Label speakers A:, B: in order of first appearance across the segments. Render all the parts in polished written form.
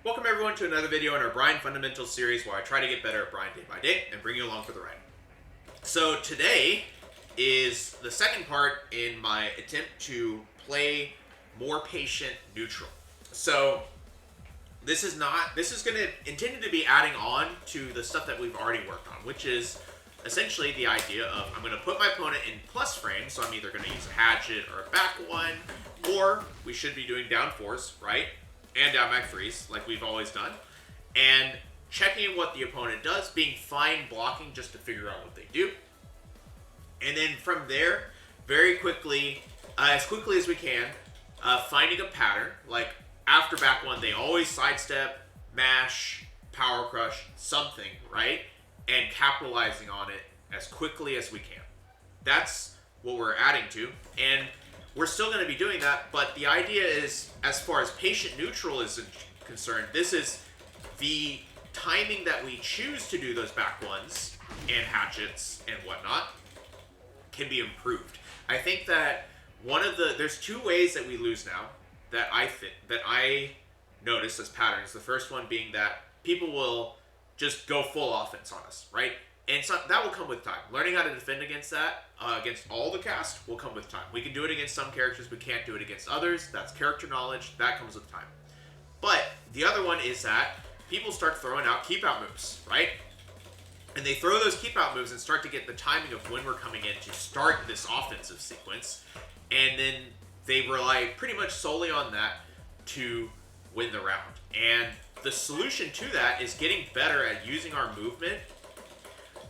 A: Welcome everyone to another video in our Bryan Fundamentals series where I try to get better at Bryan day by day and bring you along for the ride. So today is the second part in my attempt to play more patient neutral. So this is intended to be adding on to the stuff that we've already worked on, which is essentially the idea of I'm going to put my opponent in plus frame, so I'm either going to use a hatchet or a back one, or we should be doing down fours, right? And down back threes, like we've always done. And checking what the opponent does, being fine blocking just to figure out what they do. And then from there, very quickly, as quickly as we can, finding a pattern. Like after back one, they always sidestep, mash, power crush, something, right? And capitalizing on it as quickly as we can. That's what we're adding to. And we're still going to be doing that, but the idea is, as far as patient neutral is concerned, this is the timing that we choose to do those back ones and hatchets and whatnot can be improved. I think that there's two ways that we lose now that I notice as patterns. The first one being that people will just go full offense on us, right? And so that will come with time. Learning how to defend against that, against all the cast, will come with time. We can do it against some characters, we can't do it against others. That's character knowledge, that comes with time. But the other one is that people start throwing out keep out moves, right? And they throw those keep out moves and start to get the timing of when we're coming in to start this offensive sequence. And then they rely pretty much solely on that to win the round. And the solution to that is getting better at using our movement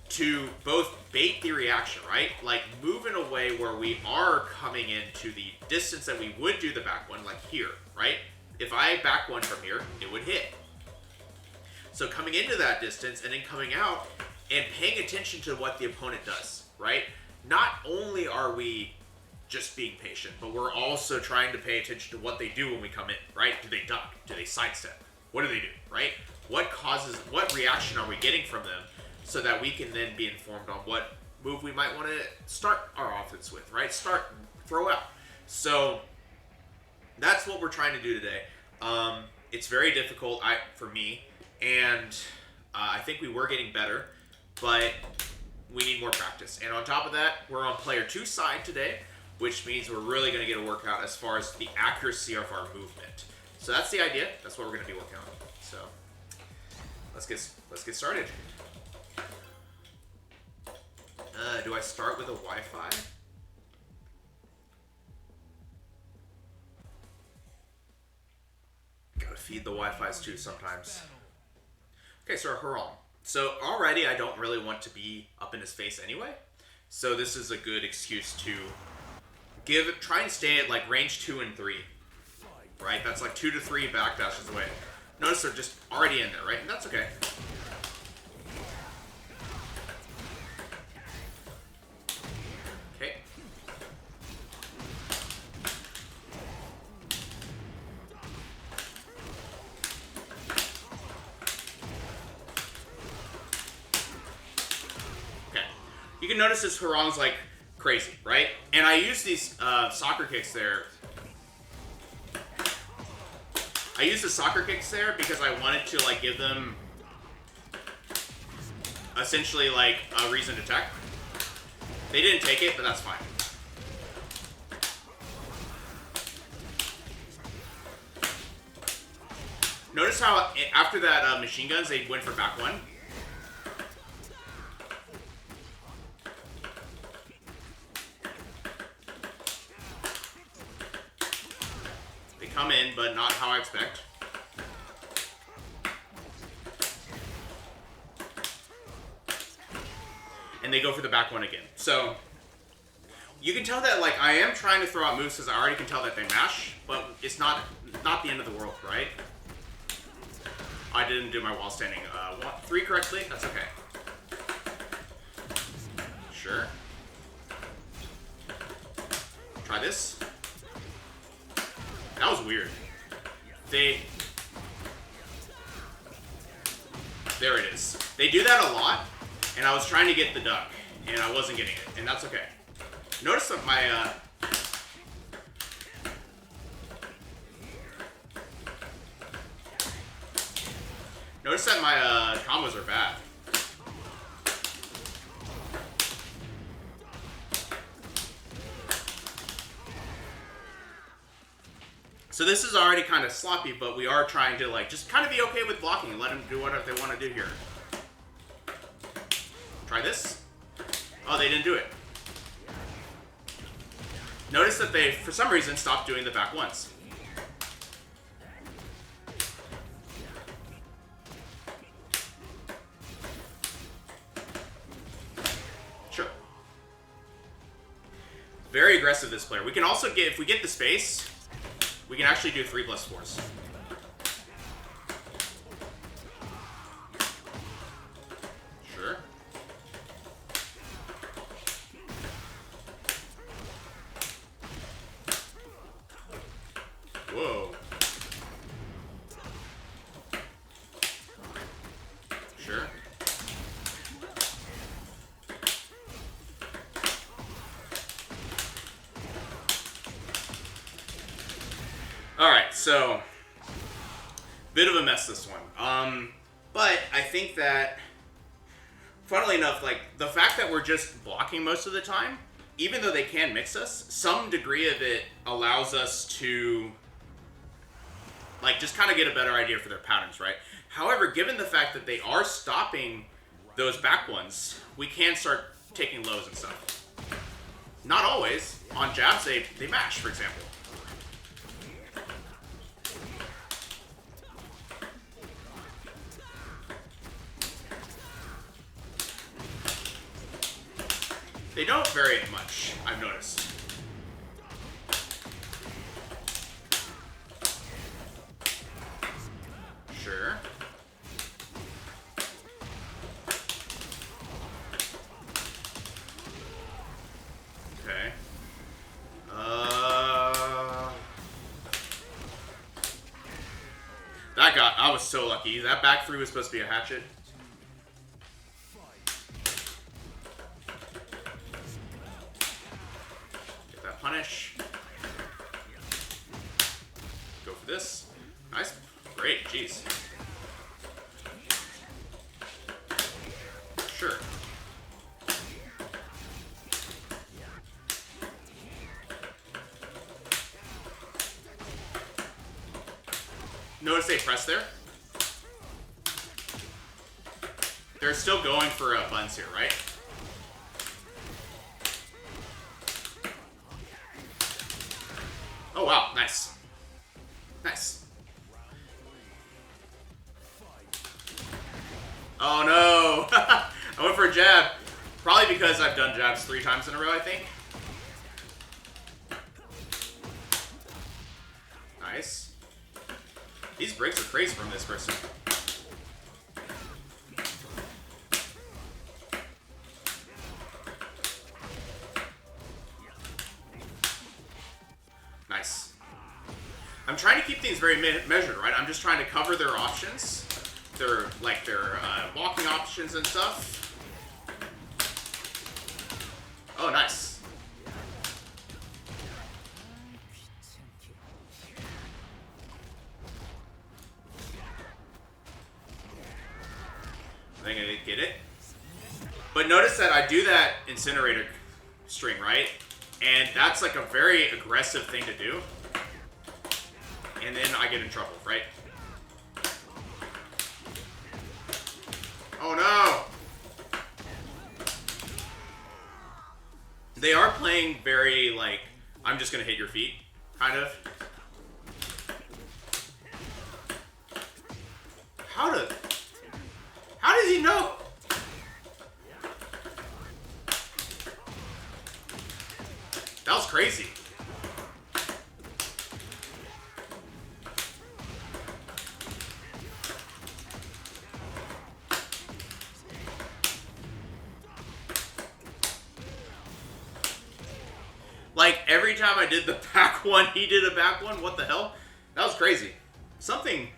A: to both bait the reaction, right? Like move in a way where we are coming into the distance that we would do the back one, like here, right? If I back one from here, it would hit. So coming into that distance and then coming out and paying attention to what the opponent does, right? Not only are we just being patient, but we're also trying to pay attention to what they do when we come in, right? Do they duck? Do they sidestep? What do they do, right? What reaction are we getting from them? So that we can then be informed on what move we might want to start our offense with, right? Throw out. So that's what we're trying to do today. It's very difficult for me, and I think we were getting better, but we need more practice. And on top of that, we're on player 2 side today, which means we're really going to get a workout as far as the accuracy of our movement. So that's the idea. That's what we're going to be working on. So let's get started. Do I start with a Wi-Fi? Gotta feed the Wi-Fis too sometimes. Okay, so Harong. So already I don't really want to be up in his face anyway. So this is a good excuse to try and stay at like range 2 and 3. Right? That's like 2 to 3 backdashes away. Notice they're just already in there, right? And that's okay. You can notice this Harong's like crazy, right? And I use these soccer kicks there. I use the soccer kicks there because I wanted to like give them essentially like a reason to attack. They didn't take it, but that's fine. Notice how after that machine guns, they went for back one. Come in, but not how I expect. And they go for the back one again. So you can tell that like I am trying to throw out moves because I already can tell that they mash, but it's not the end of the world, right? I didn't do my wall standing 3 correctly. That's okay. Sure. Try this. That was weird. There it is. They do that a lot, and I was trying to get the duck, and I wasn't getting it, and that's okay. Notice that my Notice that my combos are bad. So this is already kind of sloppy, but we are trying to like just kind of be okay with blocking and let them do whatever they want to do here. Try this. Oh, they didn't do it. Notice that they, for some reason, stopped doing the back ones. Sure. Very aggressive, this player. We can also get, if we get the space, we can actually do 3+4s. Sure. Whoa. Sure. Alright, so bit of a mess this one. But I think that funnily enough, like the fact that we're just blocking most of the time, even though they can mix us, some degree of it allows us to like just kind of get a better idea for their patterns, right? However, given the fact that they are stopping those back ones, we can start taking lows and stuff. Not always. On jabs, they mash, for example. They don't vary it much, I've noticed. Sure. Okay. That got, I was so lucky. That back three was supposed to be a hatchet. Get that punish. Go for this. Nice. Great, jeez. Sure. Notice they press there. They're still going for buns here, right? Oh wow, nice. Nice. Oh no! I went for a jab. Probably because I've done jabs 3 times in a row, I think. Nice. These breaks are crazy from this person. Nice. I'm trying to keep things very measured, right? I'm just trying to cover their options. Their walking options and stuff. Oh, nice. I think I didn't get it. But notice that I do that incinerator string, right? And that's like a very aggressive thing to do. And then I get in trouble, right? Oh no! They are playing very, like, I'm just gonna hit your feet, kind of. How does he know? That was crazy. Like, every time I did the back one, he did a back one. What the hell? That was crazy. Something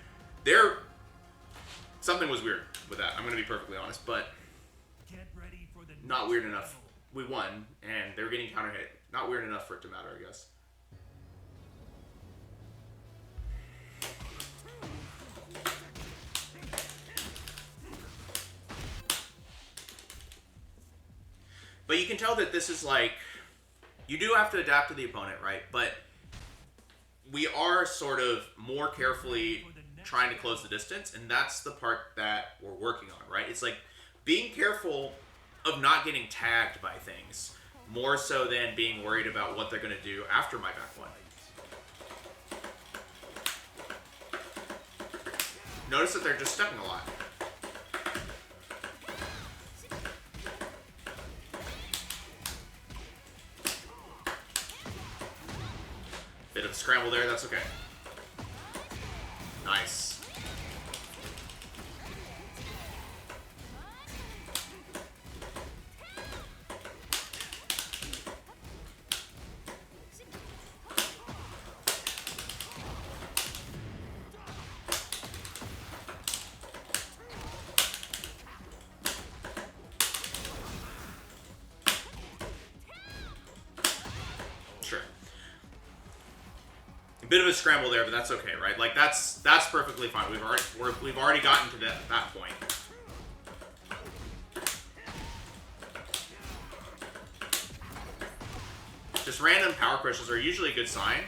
A: was weird with that. I'm going to be perfectly honest, but not weird enough. We won, and they were getting counter hit. Not weird enough for it to matter, I guess. But you can tell that this is like, you do have to adapt to the opponent, right? But we are sort of more carefully trying to close the distance, and that's the part that we're working on, right? It's like being careful of not getting tagged by things, more so than being worried about what they're going to do after my back one. Notice that they're just stepping a lot. Bit of a scramble there, that's okay. Nice. Sure. A bit of a scramble there, but that's okay, right? Like that's perfectly fine. We've already gotten to that point. Just random power crystals are usually a good sign.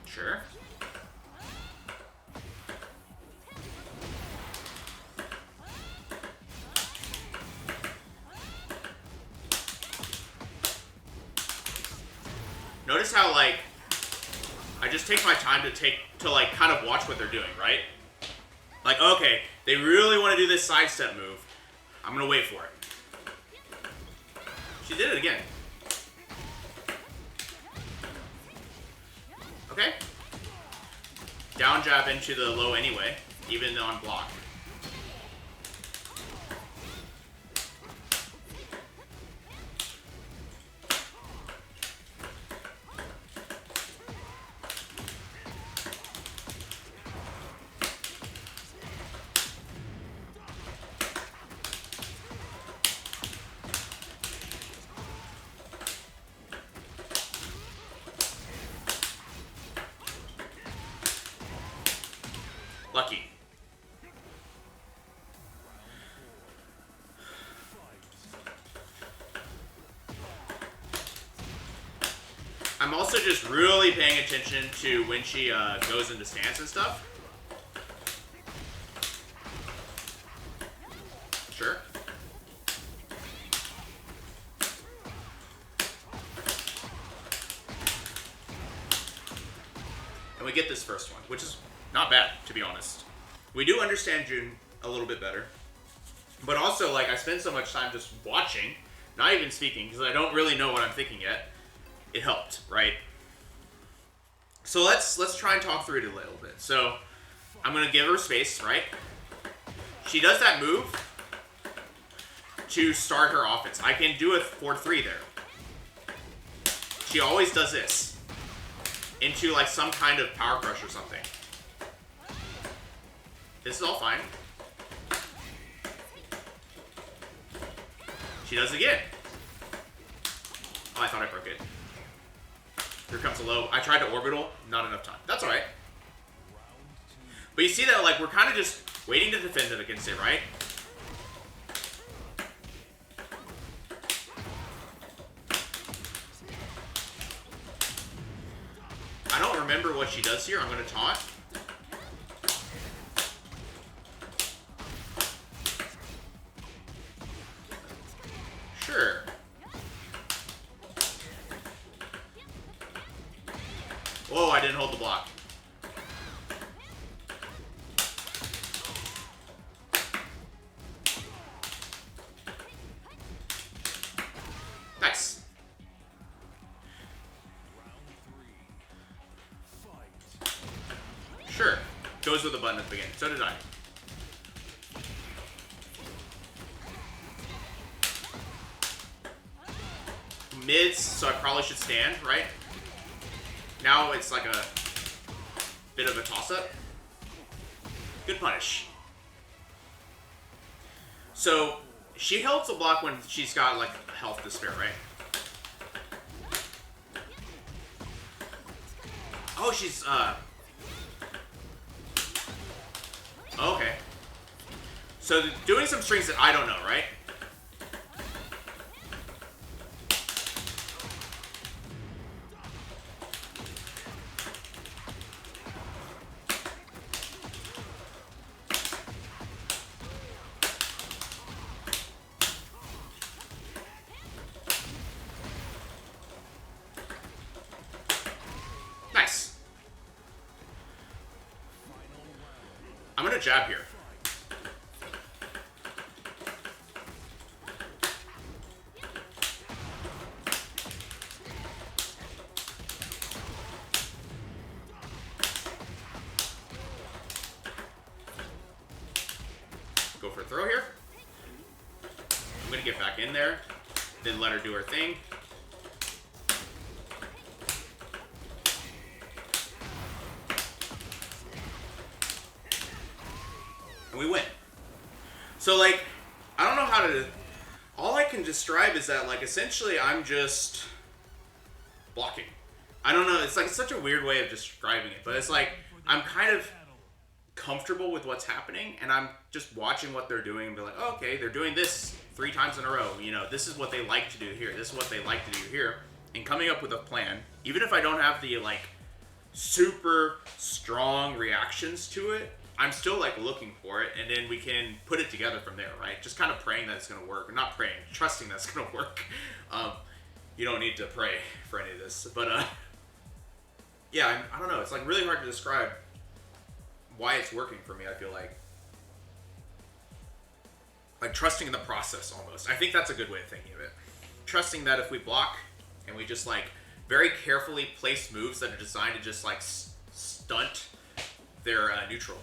A: Sure. Notice how, like, I just take my time to like kind of watch what they're doing, right? Like, okay, they really want to do this sidestep move. I'm gonna wait for it. She did it again. Okay. Down jab into the low anyway, even on block. Lucky. I'm also just really paying attention to when she goes into stance and stuff. Sure. And we get this first one, which is not bad, to be honest. We do understand June a little bit better. But also, like, I spend so much time just watching, not even speaking, because I don't really know what I'm thinking yet. It helped, right? So let's try and talk through it a little bit. So I'm going to give her space, right? She does that move to start her offense. I can do a 4-3 there. She always does this into, like, some kind of power crush or something. This is all fine. She does it again. Oh, I thought I broke it. Here comes a low. I tried to orbital, not enough time. That's alright. But you see that, like, we're kind of just waiting to defend it against it, right? I don't remember what she does here. I'm going to taunt. Sure. Whoa, I didn't hold the block. Nice. Sure. Goes with the button at the beginning. So did I. Mids, so I probably should stand, right? Now it's like a bit of a toss-up. Good punish. So she helps a block when she's got, like, health to spare, right? Oh, she's, okay. So doing some strings that I don't know, right? Nice. I'm gonna jab here. Go for a throw here. I'm gonna get back in there, then let her do her thing. And we win. So, like, I don't know how to... All I can describe is that, like, essentially I'm just blocking. I don't know, it's like such a weird way of describing it, but it's like I'm kind of comfortable with what's happening, and I'm just watching what they're doing and be like, oh, okay, they're doing this 3 times in a row. You know, this is what they like to do here. This is what they like to do here. And coming up with a plan, even if I don't have the, like, super strong reactions to it, I'm still, like, looking for it, and then we can put it together from there, right? Just kind of praying that it's going to work. Or not praying, trusting that it's going to work. You don't need to pray for any of this. But, yeah, I don't know. It's, like, really hard to describe why it's working for me, I feel like. Like, trusting the process, almost. I think that's a good way of thinking of it. Trusting that if we block, and we just, like, very carefully place moves that are designed to just, like, stunt their neutral.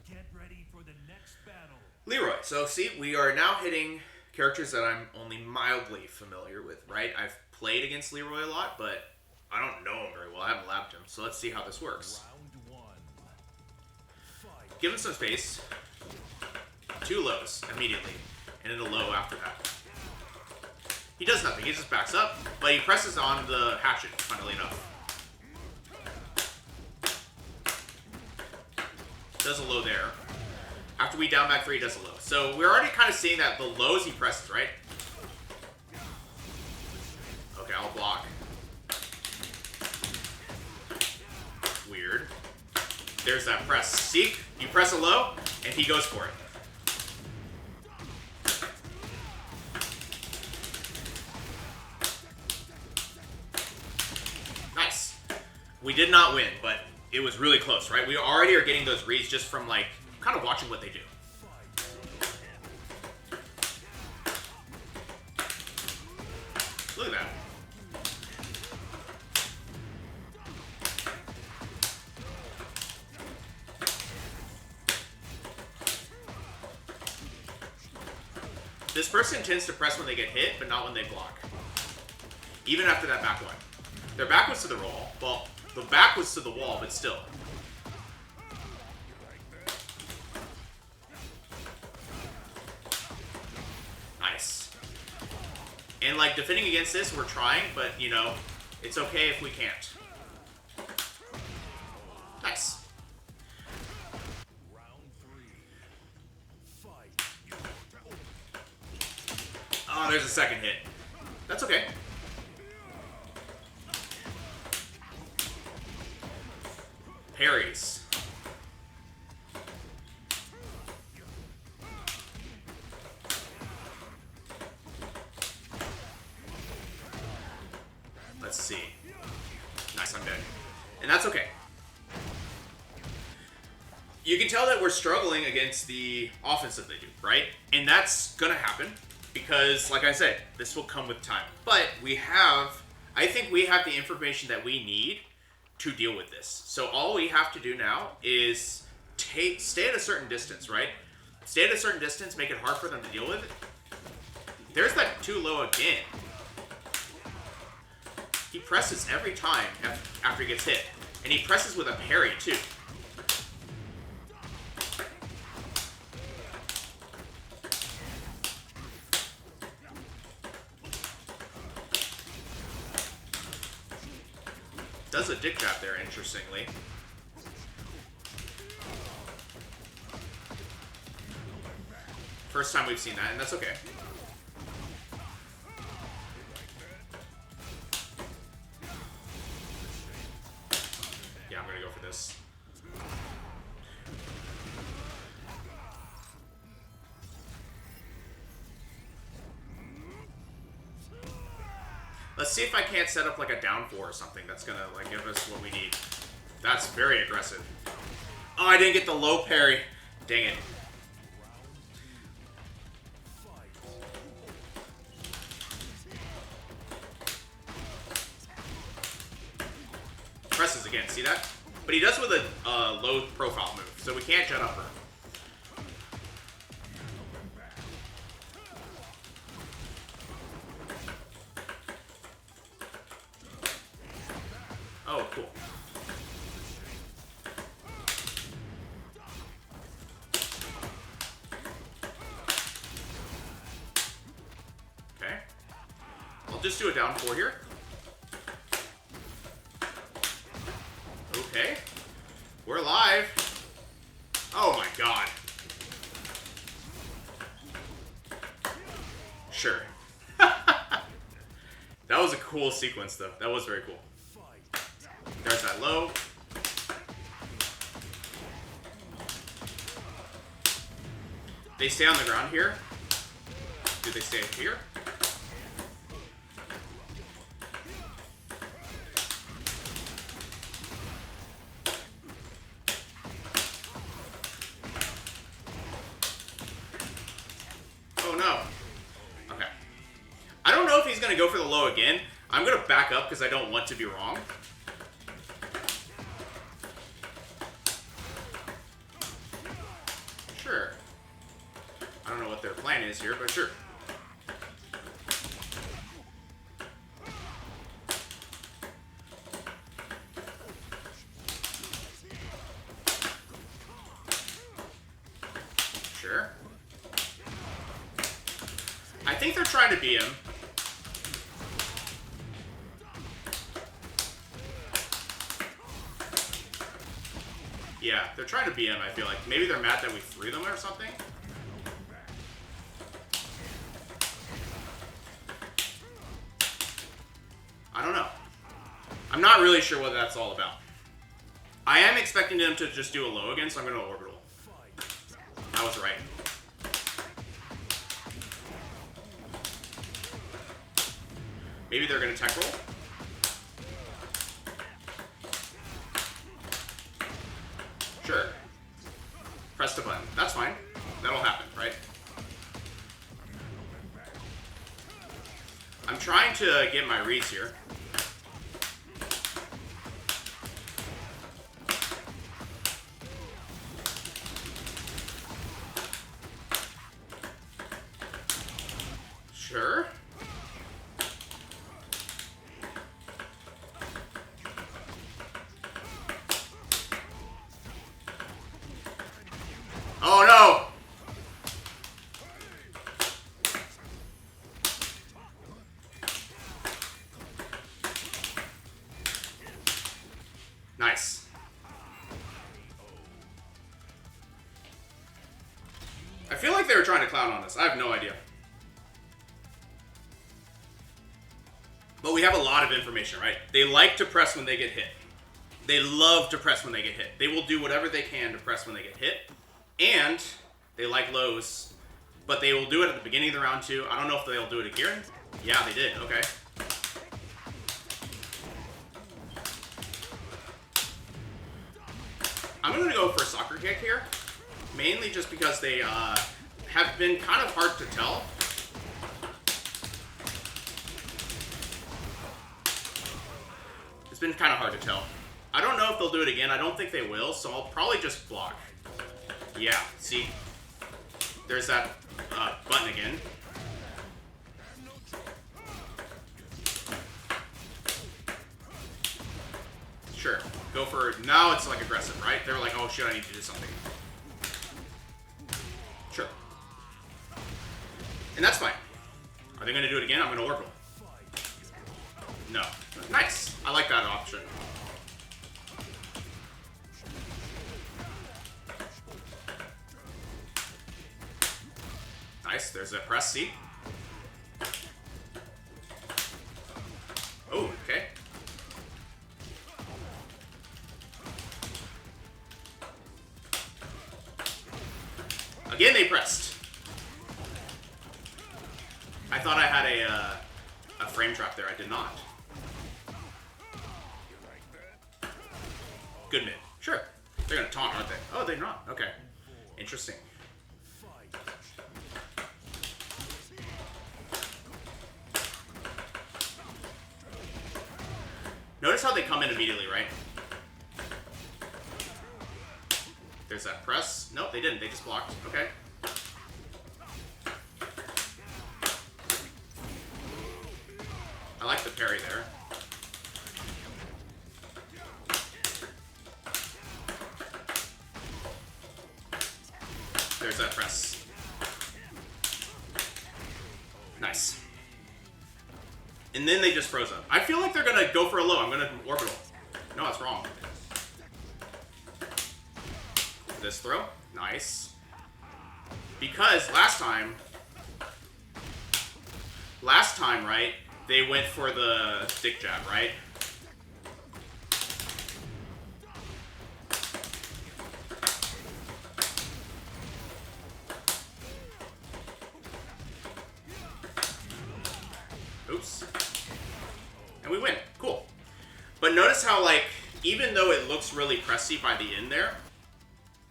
B: Get ready for the next battle.
A: Leroy. So, see, we are now hitting characters that I'm only mildly familiar with, right? I've played against Leroy a lot, but I don't know him very well. I haven't labbed him. So let's see how this works.
B: Round 1. Fight.
A: Give him some space. 2 lows immediately, and then a low after that. He does nothing. He just backs up, but he presses on the hatchet, funnily enough. Does a low there. After we down back 3, he does a low. So we're already kind of seeing that the lows he presses, right? Okay, I'll block. Weird. There's that press. See? You press a low, and he goes for it. Nice. We did not win, but it was really close, right? We already are getting those reads just from, like, kind of watching what they do. Look at that. This person tends to press when they get hit, but not when they block. Even after that back one. Their back was to the roll. Well, the back was to the wall, but still. Nice. And, like, defending against this, we're trying, but, you know, it's okay if we can't. Nice. Oh, there's a second hit. That's okay. Parries. Let's see. Nice, I'm dead. And that's okay. You can tell that we're struggling against the offense that they do, right? And that's gonna happen because, like I said, this will come with time. But we have, I think we have the information that we need to deal with this. So all we have to do now is stay at a certain distance, right? Stay at a certain distance, make it hard for them to deal with it. There's that too low again. He presses every time after he gets hit. And he presses with a parry, too. does a dick jab there, interestingly. First time we've seen that, and that's okay. Yeah, I'm gonna go for this. Let's see if I can't set up like a down 4 or something that's gonna like give us what we need. That's very aggressive. Oh, I didn't get the low parry. Dang it. Presses again, see that? But he does with a low profile move, so we can't jet up her. Oh, cool. Okay. I'll just do a down 4 here. Okay. We're live. Oh my god. Sure. That was a cool sequence, though. That was very cool. There's that low. They stay on the ground here. Do they stay here? Oh no. Okay. I don't know if he's going to go for the low again. I'm going to back up because I don't want to be wrong. Sure. I don't know what their plan is here, but sure. Sure. I think they're trying to beat him. Yeah, they're trying to beat him, I feel like. Maybe they're mad that we threw them or something? I don't know. I'm not really sure what that's all about. I am expecting them to just do a low again, so I'm going to orbital. I was right. Maybe they're going to tech roll? Sure. Press the button. That's fine. That'll happen, right? I'm trying to get my reads here. Sure. Oh no! Nice. I feel like they were trying to clown on us. I have no idea. But we have a lot of information, right? They like to press when they get hit. They love to press when they get hit. They will do whatever they can to press when they get hit. And they like lows, but they will do it at the beginning of the round too. I don't know if they'll do it again. Yeah, they did. Okay. I'm going to go for a soccer kick here, mainly just because they have been kind of hard to tell. It's been kind of hard to tell. I don't know if they'll do it again. I don't think they will, so I'll probably just block. Yeah, see? There's that button again. Sure. Go for it. Now it's like aggressive, right? They're like, oh shit, I need to do something. Sure. And that's fine. Are they going to do it again? I'm going to orbital. No. Nice. I like that option. Nice. There's a press. See? Oh, okay. Again, they pressed. I thought I had a frame trap there. I did not. Good mid. Sure. They're gonna taunt, aren't they? Oh, they're not. Okay. Interesting. Notice how they come in immediately, right? There's that press. Nope, they didn't. They just blocked. Okay. I like the parry there. There's that press. Nice. And then they just froze up. I feel like they're gonna go for a low. I'm gonna orbital. No, that's wrong. This throw. Nice. Because last time, right, they went for the stick jab, right? Oops. And we win. Cool. But notice how, like, even though it looks really pressy by the end there,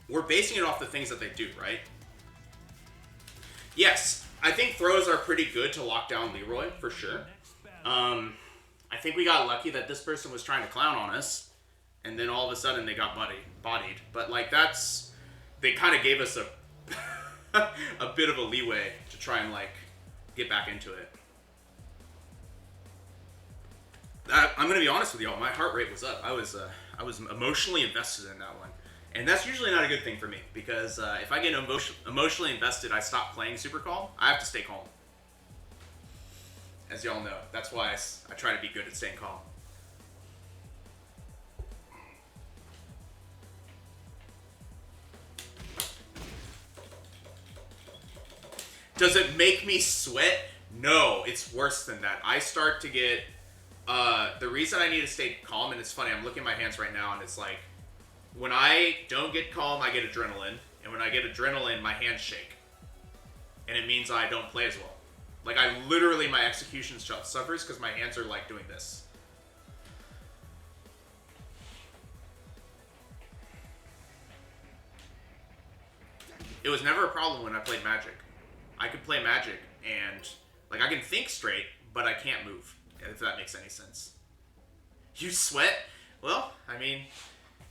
A: we're basing it off the things that they do, right? Yes, I think throws are pretty good to lock down Leroy, for sure. I think we got lucky that this person was trying to clown on us, and then all of a sudden they got bodied. But, like, that's... They kind of gave us a a bit of a leeway to try and, like, get back into it. I'm gonna be honest with y'all. My heart rate was up. I was emotionally invested in that one, and that's usually not a good thing for me because if I get emotionally invested, I stop playing super calm. I have to stay calm, as y'all know. That's why I try to be good at staying calm. Does it make me sweat? No, it's worse than that. I start to get. The reason I need to stay calm, and it's funny, I'm looking at my hands right now, and it's like, when I don't get calm, I get adrenaline, and when I get adrenaline, my hands shake. And it means I don't play as well. Like, I literally, my execution suffers because my hands are, like, doing this. It was never a problem when I played Magic. I could play Magic, and, like, I can think straight, but I can't move. If that makes any sense. You sweat? Well, I mean,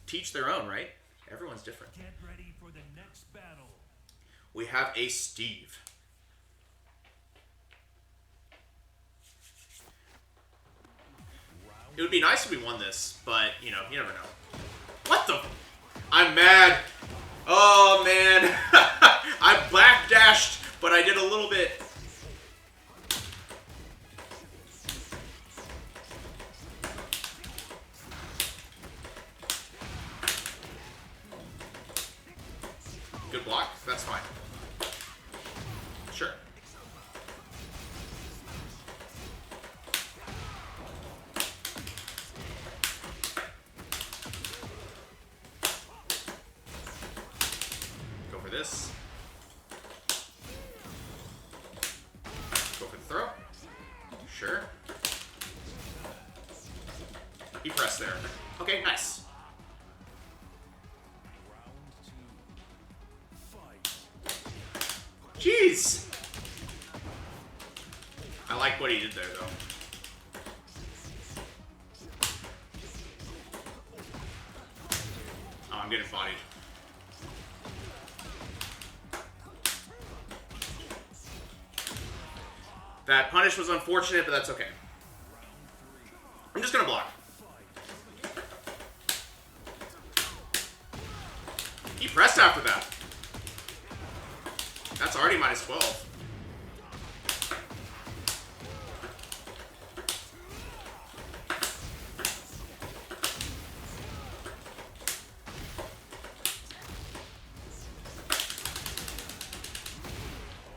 A: teach their own, right? Everyone's different.
B: Get ready for the next battle.
A: We have a Steve. It would be nice if we won this, but, you know, you never know. What the? I'm mad. Oh, man. I backdashed, but I did a little bit. Good block. That's fine. Sure. Go for this. Go for the throw. Sure. He pressed there. Okay, nice. Jeez! I like what he did there, though. Oh, I'm getting bodied. That punish was unfortunate, but that's okay. I'm just gonna block. He pressed after that. That's already minus 12.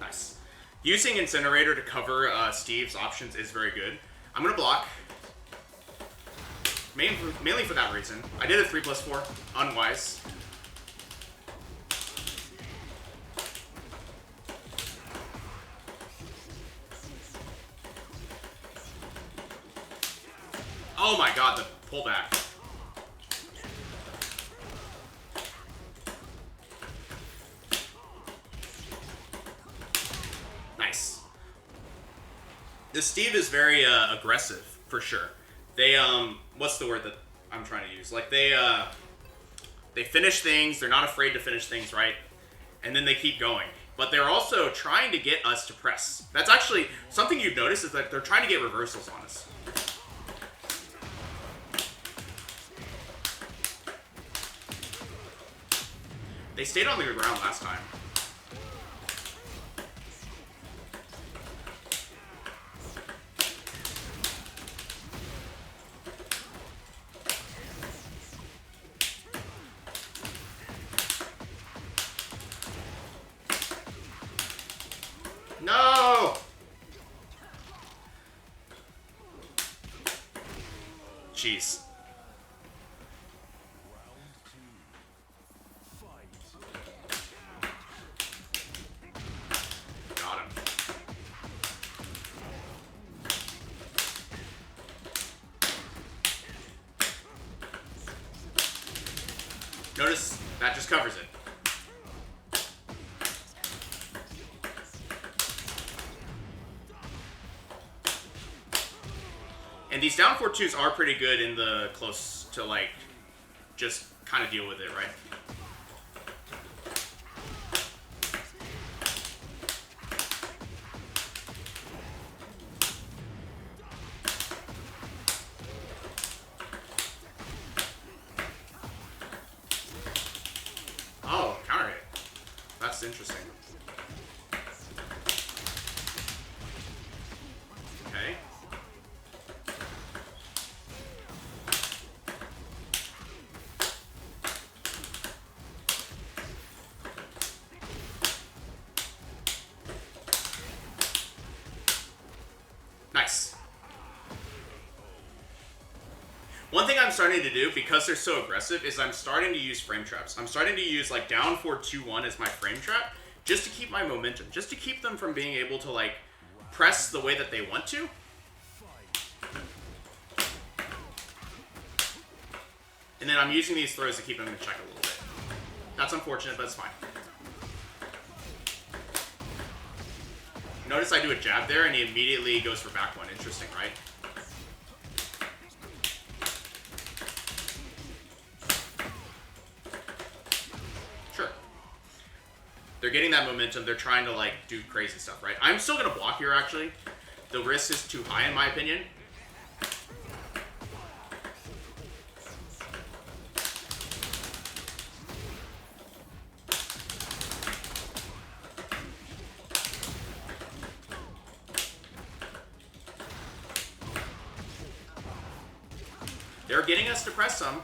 A: Nice. Using Incinerator to cover Steve's options is very good. I'm gonna block. Mainly for that reason. I did a 3+4. Unwise. Oh my god, the pullback. Nice. This Steve is very aggressive, for sure. They, what's the word that I'm trying to use? Like, they finish things, they're not afraid to finish things, right? And then they keep going. But they're also trying to get us to press. That's actually, something you've noticed is that they're trying to get reversals on us. They stayed on the ground last time. No! Jeez. Got him. Notice that just covers it. And these down 4-2s are pretty good in the close to, like, just kind of deal with it, right? Oh, counter hit. That's interesting. Okay. Nice. One thing I'm starting to do, because they're so aggressive, is I'm starting to use frame traps. I'm starting to use, like, down 4-2-1 as my frame trap, just to keep my momentum, just to keep them from being able to, like, press the way that they want to. And then I'm using these throws to keep them in check a little bit. That's unfortunate, but it's fine. Notice I do a jab there, and he immediately goes for back one. Interesting, right? Sure. They're getting that momentum. They're trying to, like, do crazy stuff, right? I'm still going to block here, actually. The risk is too high, in my opinion. They're getting us to press some.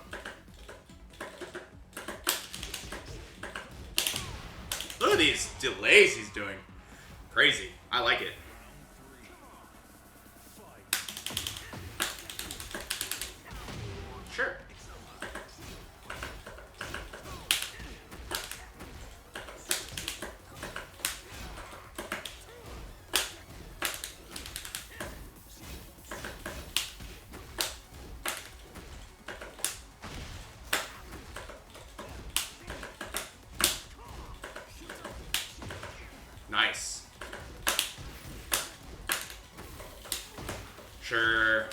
A: Look at these delays he's doing. Crazy. I like it. Sure. Nice. Sure.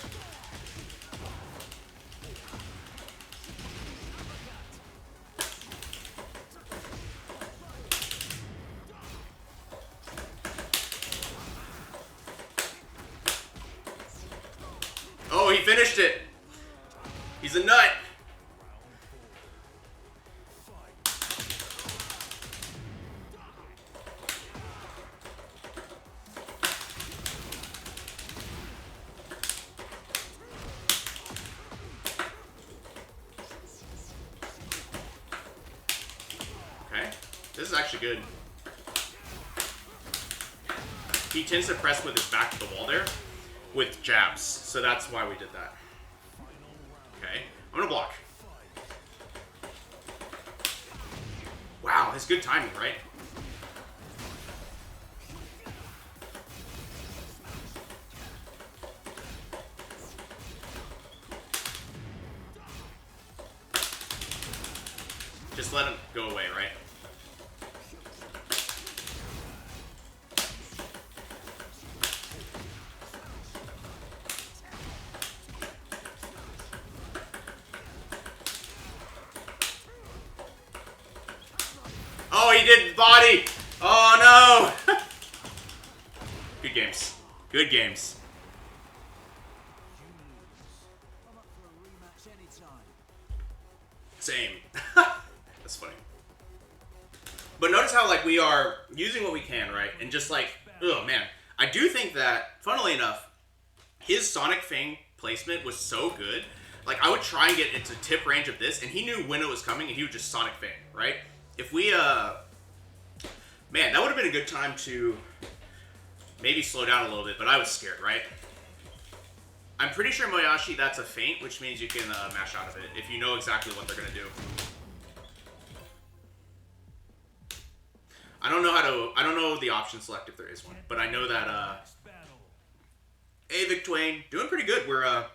A: Oh, he finished it. He's a nut. Okay. This is actually good. he tends to press with his back to the wall there with jabs. So that's why we did that. Okay, I'm gonna block. Wow, that's good timing, right? Just let him go away, right? Oh, he did body! Oh no! Good games. Good games. Same. That's funny. But notice how, like, we are using what we can, right? And just like, oh man. I do think that, funnily enough, his Sonic Fang placement was so good. Like, I would try and get into tip range of this, and he knew when it was coming, and he would just Sonic Fang, right? If we, man, that would have been a good time to maybe slow down a little bit, but I was scared, right? I'm pretty sure Moyashi, that's a feint, which means you can mash out of it if you know exactly what they're going to do. I don't know the option select if there is one, but I know that, hey, Vic Twain, doing pretty good. We're,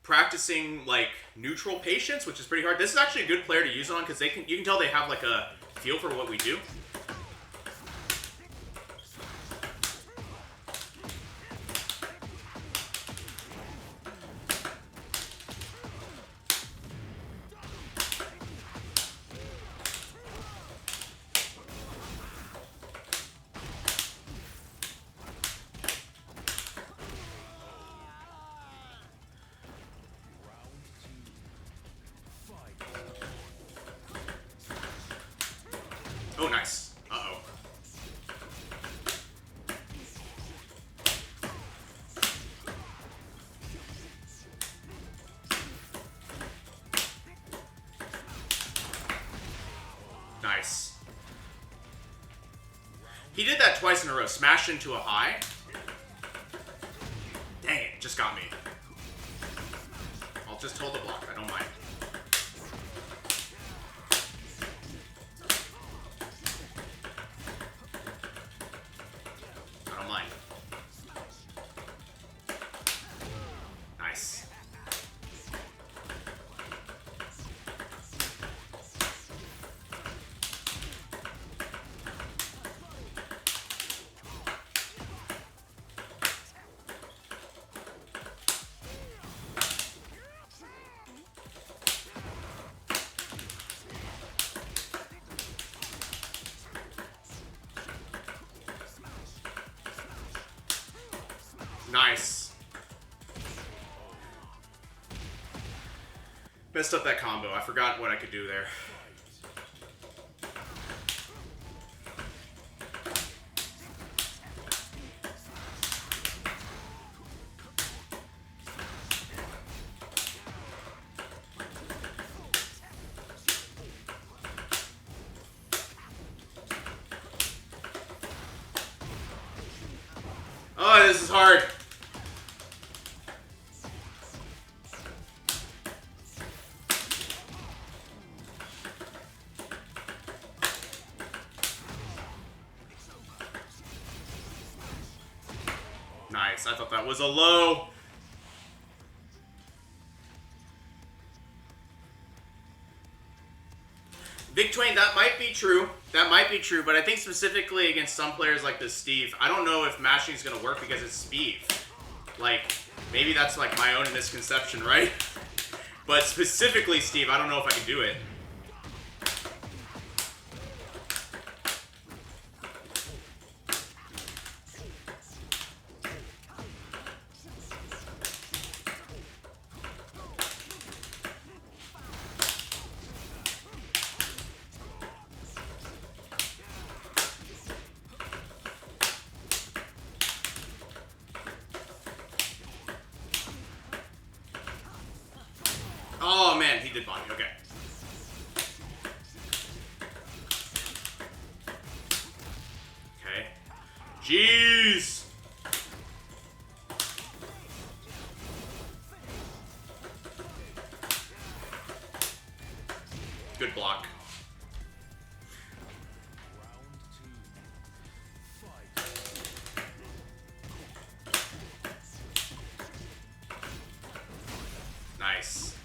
A: practicing, like, neutral patience, which is pretty hard. This is actually a good player to use on, because you can tell they have, like, a feel for what we do. Oh, nice. Uh-oh. Nice. He did that twice in a row. Smash into a high. Dang it, just got me. I'll just hold the block. I don't mind. Nice. Nice. Messed up that combo. I forgot what I could do there. Oh, this is hard. Nice. I thought that was a low. Vic Twain, that might be true. That might be true, but I think specifically against some players like this Steve, I don't know if mashing is going to work because it's Steve. Like, maybe that's like my own misconception, right? But specifically Steve, I don't know if I can do it. Oh man, he did body. Okay. Jeez. Good block. Nice.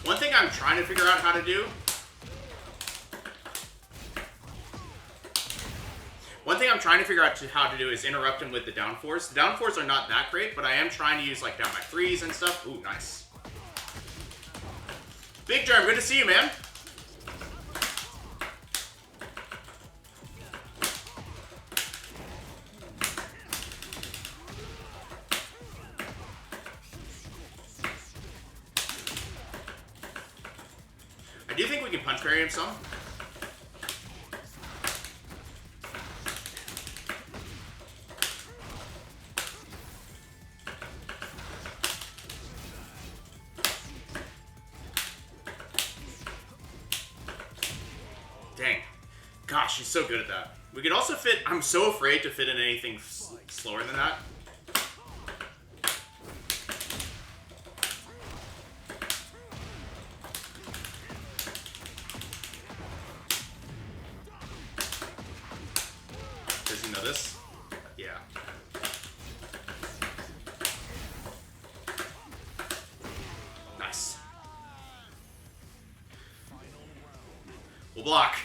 A: One thing I'm trying to figure out how to do. One thing I'm trying to figure out how to do is interrupt him with the down fours. The down fours are not that great, but I am trying to use like down by threes and stuff. Ooh, nice. Big Germ, good to see you, man. I do think we can punch parry him some. Dang. Gosh, he's so good at that. We could also fit... I'm so afraid to fit in anything slower than that. Does he know this? Yeah. Nice. We'll block.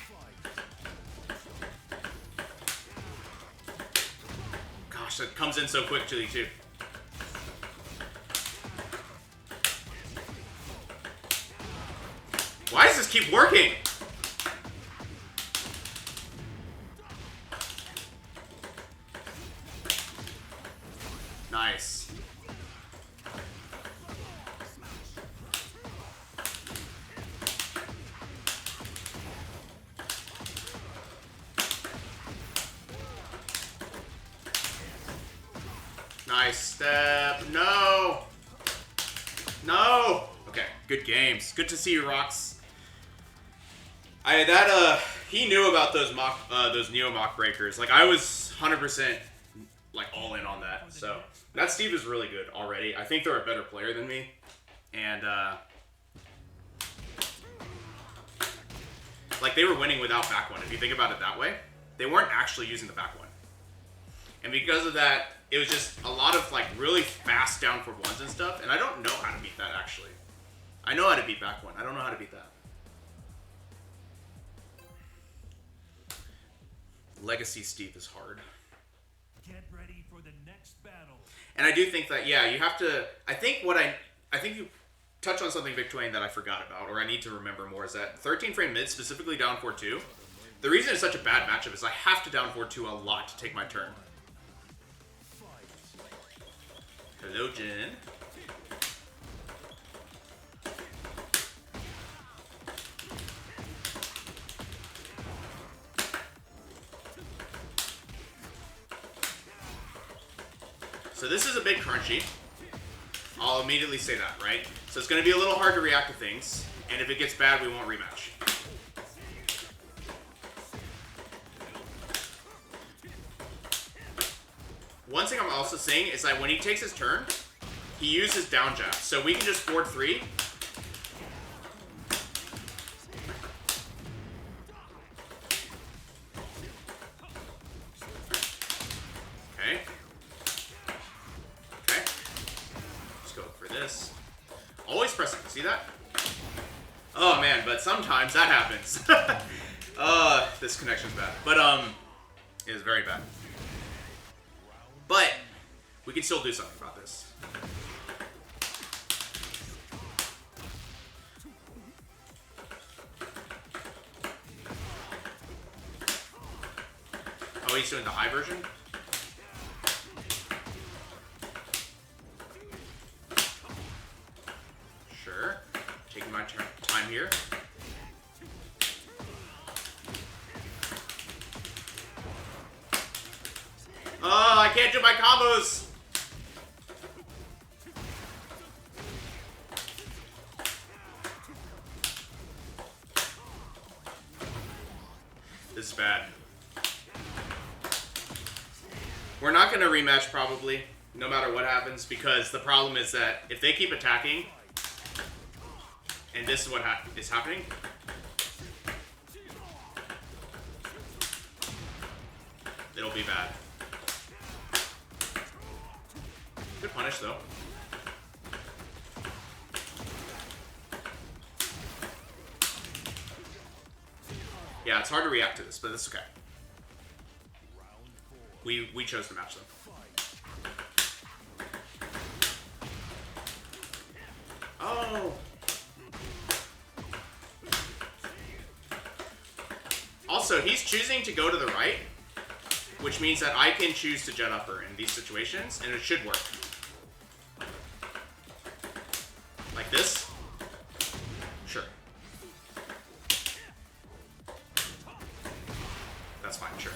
A: Gosh, that comes in so quick to you too. Why does this keep working? Nice. Nice step. No. No. Okay. Good games. Good to see you, Rox. He knew about those Neo mock breakers. Like I was 100% like all in on that. So that Steve is really good already. I think they're a better player than me, and like they were winning without back one. If you think about it that way, they weren't actually using the back one, and because of that, it was just a lot of like really fast down for ones and stuff. And I don't know how to beat that actually. I know how to beat back one. I don't know how to beat that. Legacy Steve is hard.
B: Get ready for the next battle.
A: And I do think that, yeah, you have to... I think you touched on something, Victorine, that I forgot about, or I need to remember more, is that 13 frame mid, specifically down 4-2, the reason it's such a bad matchup is I have to down 4-2 a lot to take my turn. Hello, Jin. So this is a bit crunchy. I'll immediately say that, right? So it's going to be a little hard to react to things, and if it gets bad, we won't rematch. One thing I'm also saying is that when he takes his turn, he uses down jab. So we can just forward 3. Okay. Okay. Let's go for this. Always pressing. See that? Oh man, but sometimes that happens. This connection's bad. But it is very bad. But we can still do something about this. Oh, he's doing the high version? Sure. Taking my time here. Oh, I can't do my combos! We're not going to rematch probably, no matter what happens, because the problem is that if they keep attacking, and this is what is happening, it'll be bad. Good punish, though. Yeah, it's hard to react to this, but it's okay. We chose to match them. Oh! Also, he's choosing to go to the right, which means that I can choose to jet upper in these situations, and it should work. Like this? Sure. That's fine, sure.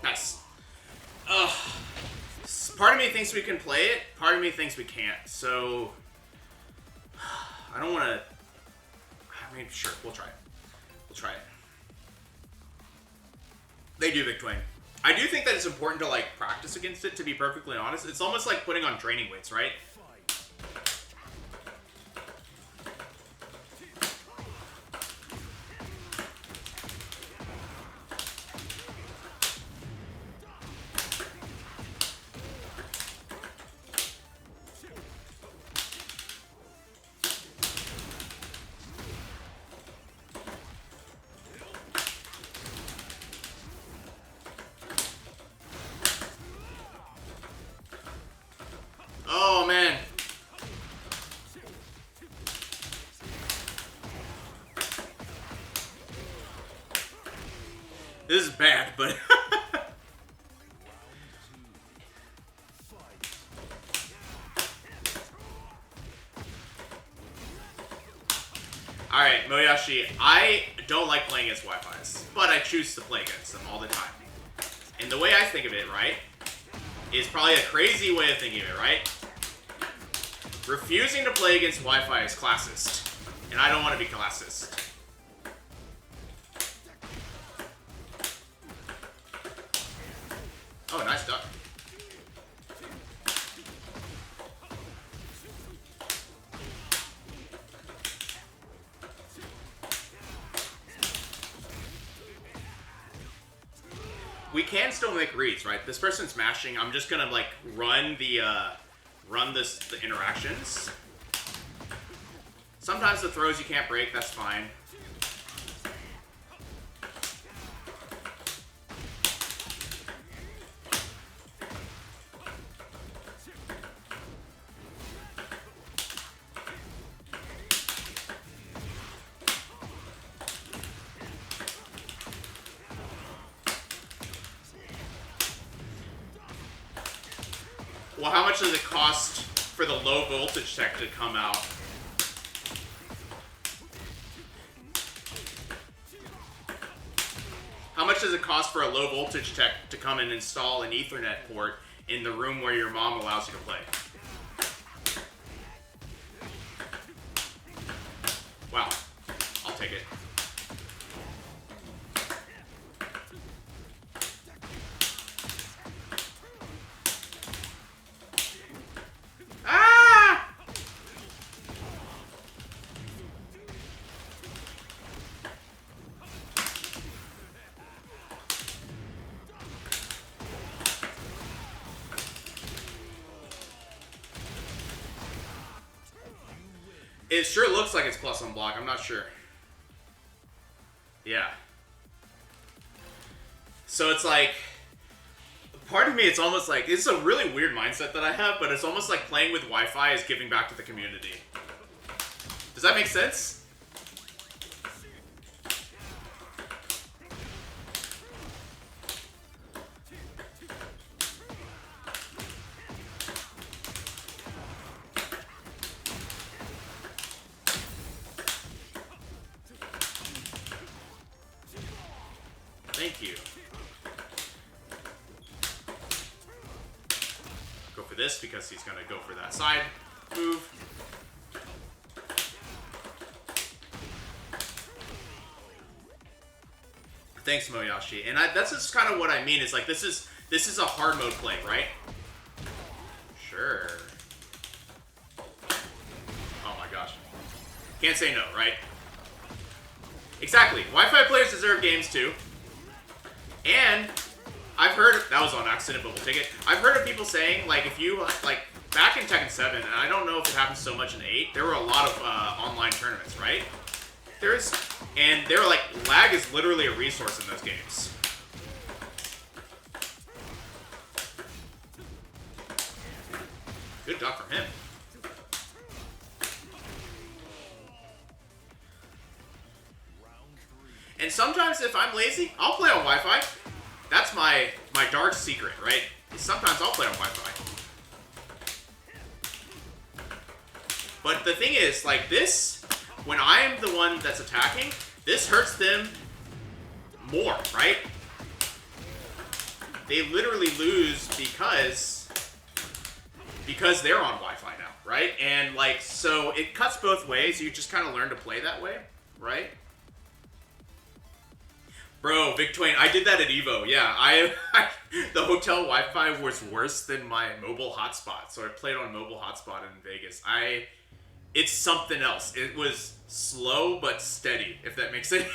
A: Nice. Part of me thinks we can play it, part of me thinks we can't, so I don't want to. I mean, sure, we'll try it. We'll try it. They do, Big Twain. I do think that it's important to, like, practice against it, to be perfectly honest. It's almost like putting on training weights, right? Oh, man. This is bad, but... Alright, Moyashi, I don't like playing against Wi-Fi's, but I choose to play against them all the time. And the way I think of it, right, is probably a crazy way of thinking of it, right? Refusing to play against Wi-Fi is classist, and I don't want to be classist. Oh, nice duck. We can still make reads, right? This person's mashing. I'm just gonna like run the interactions. Sometimes the throws you can't break. That's fine. Well, how much does it cost for the low voltage tech to come out? How much does it cost for a low voltage tech to come and install an Ethernet port in the room where your mom allows you to play? Wow, I'll take it. It sure looks like it's plus on block. I'm not sure. Yeah. So it's like, part of me, it's almost like, it's a really weird mindset that I have, but it's almost like playing with Wi-Fi is giving back to the community. Does that make sense? Thank you. Go for this because he's going to go for that side move. Thanks, Moyashi. And that's just kind of what I mean. Is like this is a hard mode play, right? Sure. Oh my gosh. Can't say no, right? Exactly. Wi-Fi players deserve games too. And I've heard that was on accident, but we'll take it. I've heard of people saying like if you like back in Tekken 7, and I don't know if it happens so much in 8. There were a lot of online tournaments, right? And they were like lag is literally a resource in those games. Good duck from him. And sometimes if I'm lazy, I'll play on Wi-Fi. That's my dark secret, right? Sometimes I'll play on Wi-Fi. But the thing is, like this, when I'm the one that's attacking, this hurts them more, right? They literally lose because they're on Wi-Fi now, right? And like, so it cuts both ways. You just kind of learn to play that way, right? Bro, Vic Twain, I did that at Evo. Yeah, the hotel Wi-Fi was worse than my mobile hotspot, so I played on mobile hotspot in Vegas. It's something else. It was slow but steady, if that makes sense.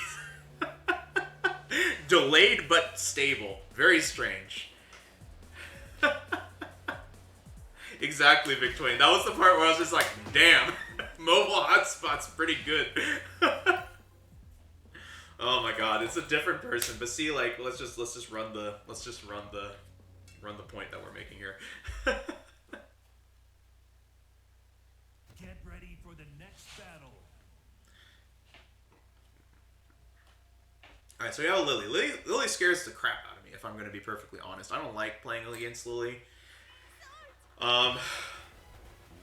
A: Delayed but stable. Very strange. Exactly, Vic Twain. That was the part where I was just like, damn, mobile hotspot's pretty good. Oh my god, it's a different person. But see, like, let's just run the point that we're making here.
B: Get ready for the next battle.
A: Alright, so we have Lily. Lily scares the crap out of me, if I'm going to be perfectly honest. I don't like playing against Lily.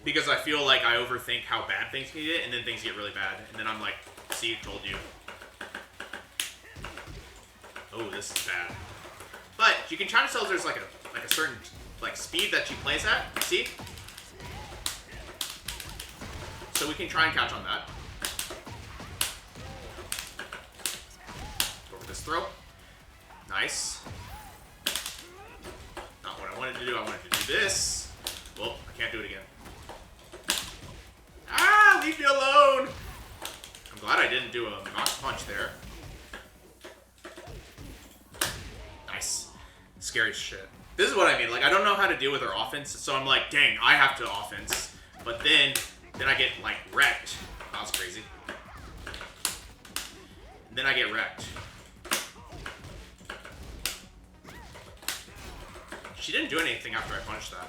A: Because I feel like I overthink how bad things can get, and then things get really bad. And then I'm like, see, told you. Oh, this is bad. But you can try to tell there's like a certain like speed that she plays at. See? So we can try and catch on that. Go for this throw. Nice. Not what I wanted to do. I wanted to do this. Well, I can't do it again. Ah, leave me alone. I'm glad I didn't do a knock punch there. Nice. Scary shit. This is what I mean. Like, I don't know how to deal with her offense, so I'm like, dang, I have to offense. But then I get, like, wrecked. That was crazy. And then I get wrecked. She didn't do anything after I punched that.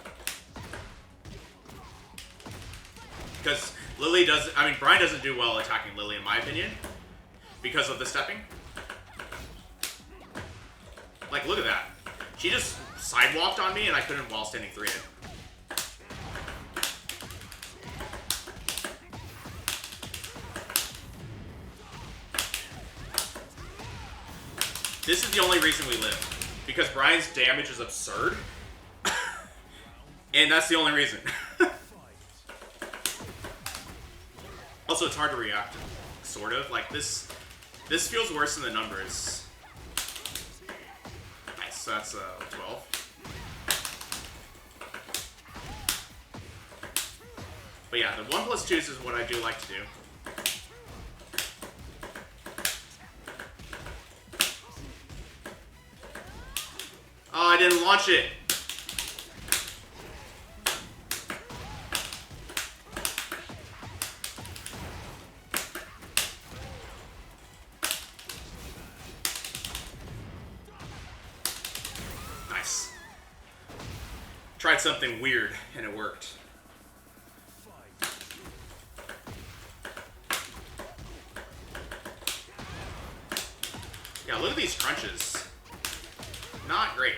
A: Because Lily does, I mean, Bryan doesn't do well attacking Lily, in my opinion. Because of the stepping. Like, look at that. She just sidewalked on me and I couldn't while standing 3 it. This is the only reason we live. Because Bryan's damage is absurd. And that's the only reason. Also, it's hard to react. Sort of. Like, this feels worse than the numbers. Nice. So that's 12. But yeah, the 1+2s is what I do like to do. Oh, I didn't launch it. Nice. Tried something weird and it worked. Yeah, look at these crunches. Not great.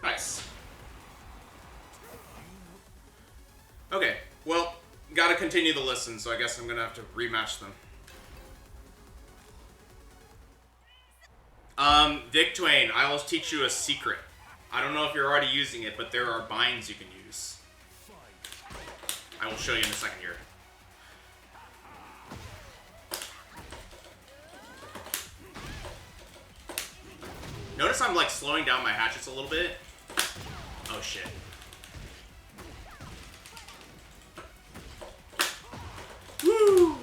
A: Nice. Okay, well, gotta continue the listen, so I guess I'm gonna have to rematch them. Dick Twain, I will teach you a secret. I don't know if you're already using it, but there are binds you can use. I will show you in a second here. Notice I'm like slowing down my hatchets a little bit. Oh shit. Woo!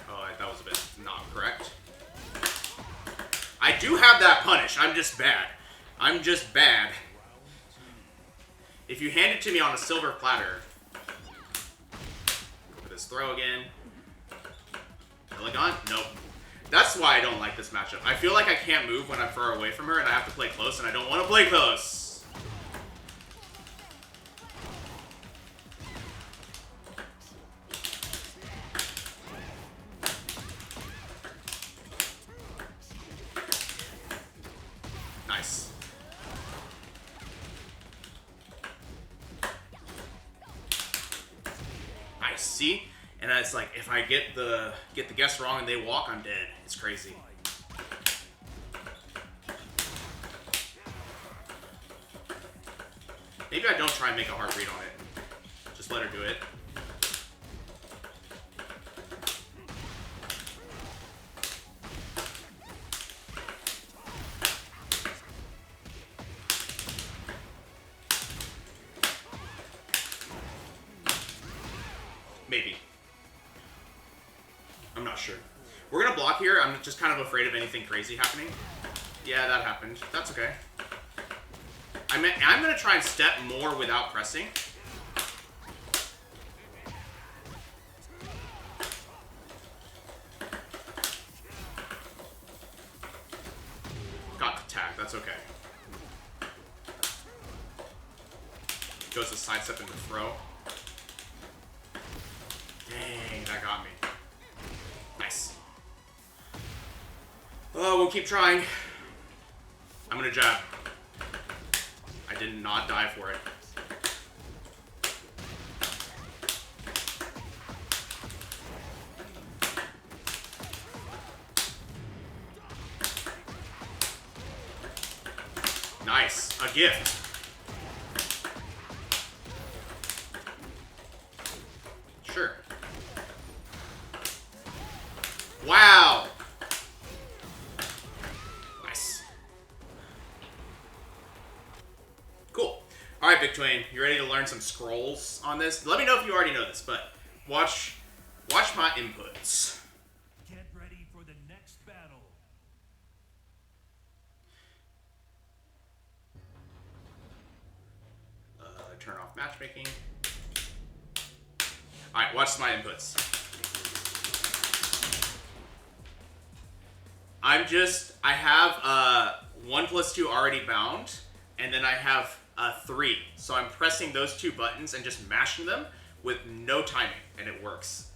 A: Oh, that was a bit not correct. I do have that punish. I'm just bad. I'm just bad. If you hand it to me on a silver platter. Go for this throw again. Elegant? Nope. That's why I don't like this matchup. I feel like I can't move when I'm far away from her, and I have to play close, and I don't want to play close. Nice. Nice. See? And it's like, if I get the guess wrong and they walk, I'm dead. It's crazy. Maybe I don't try and make a hard read on it. Just let her do it. Maybe. I'm not sure. We're gonna block here. I'm just kind of afraid of anything crazy happening. Yeah, that happened. That's okay. I'm gonna try and step more without pressing. Got the tag. That's okay. Goes to sidestep and the throw. Dang, that got me. Nice. Oh, we'll keep trying. I'm gonna jab. I did not die for it. Nice. A gift. Sure. Wow. Nice. Cool. All right, Big Twain, you ready to learn some scrolls on this? Let me know if you already know this, but watch my inputs.
B: Get ready for the next battle.
A: Turn off matchmaking. All right, watch my inputs. I have 1+2 already bound, and then I have 3. So I'm pressing those 2 buttons and just mashing them with no timing, and it works.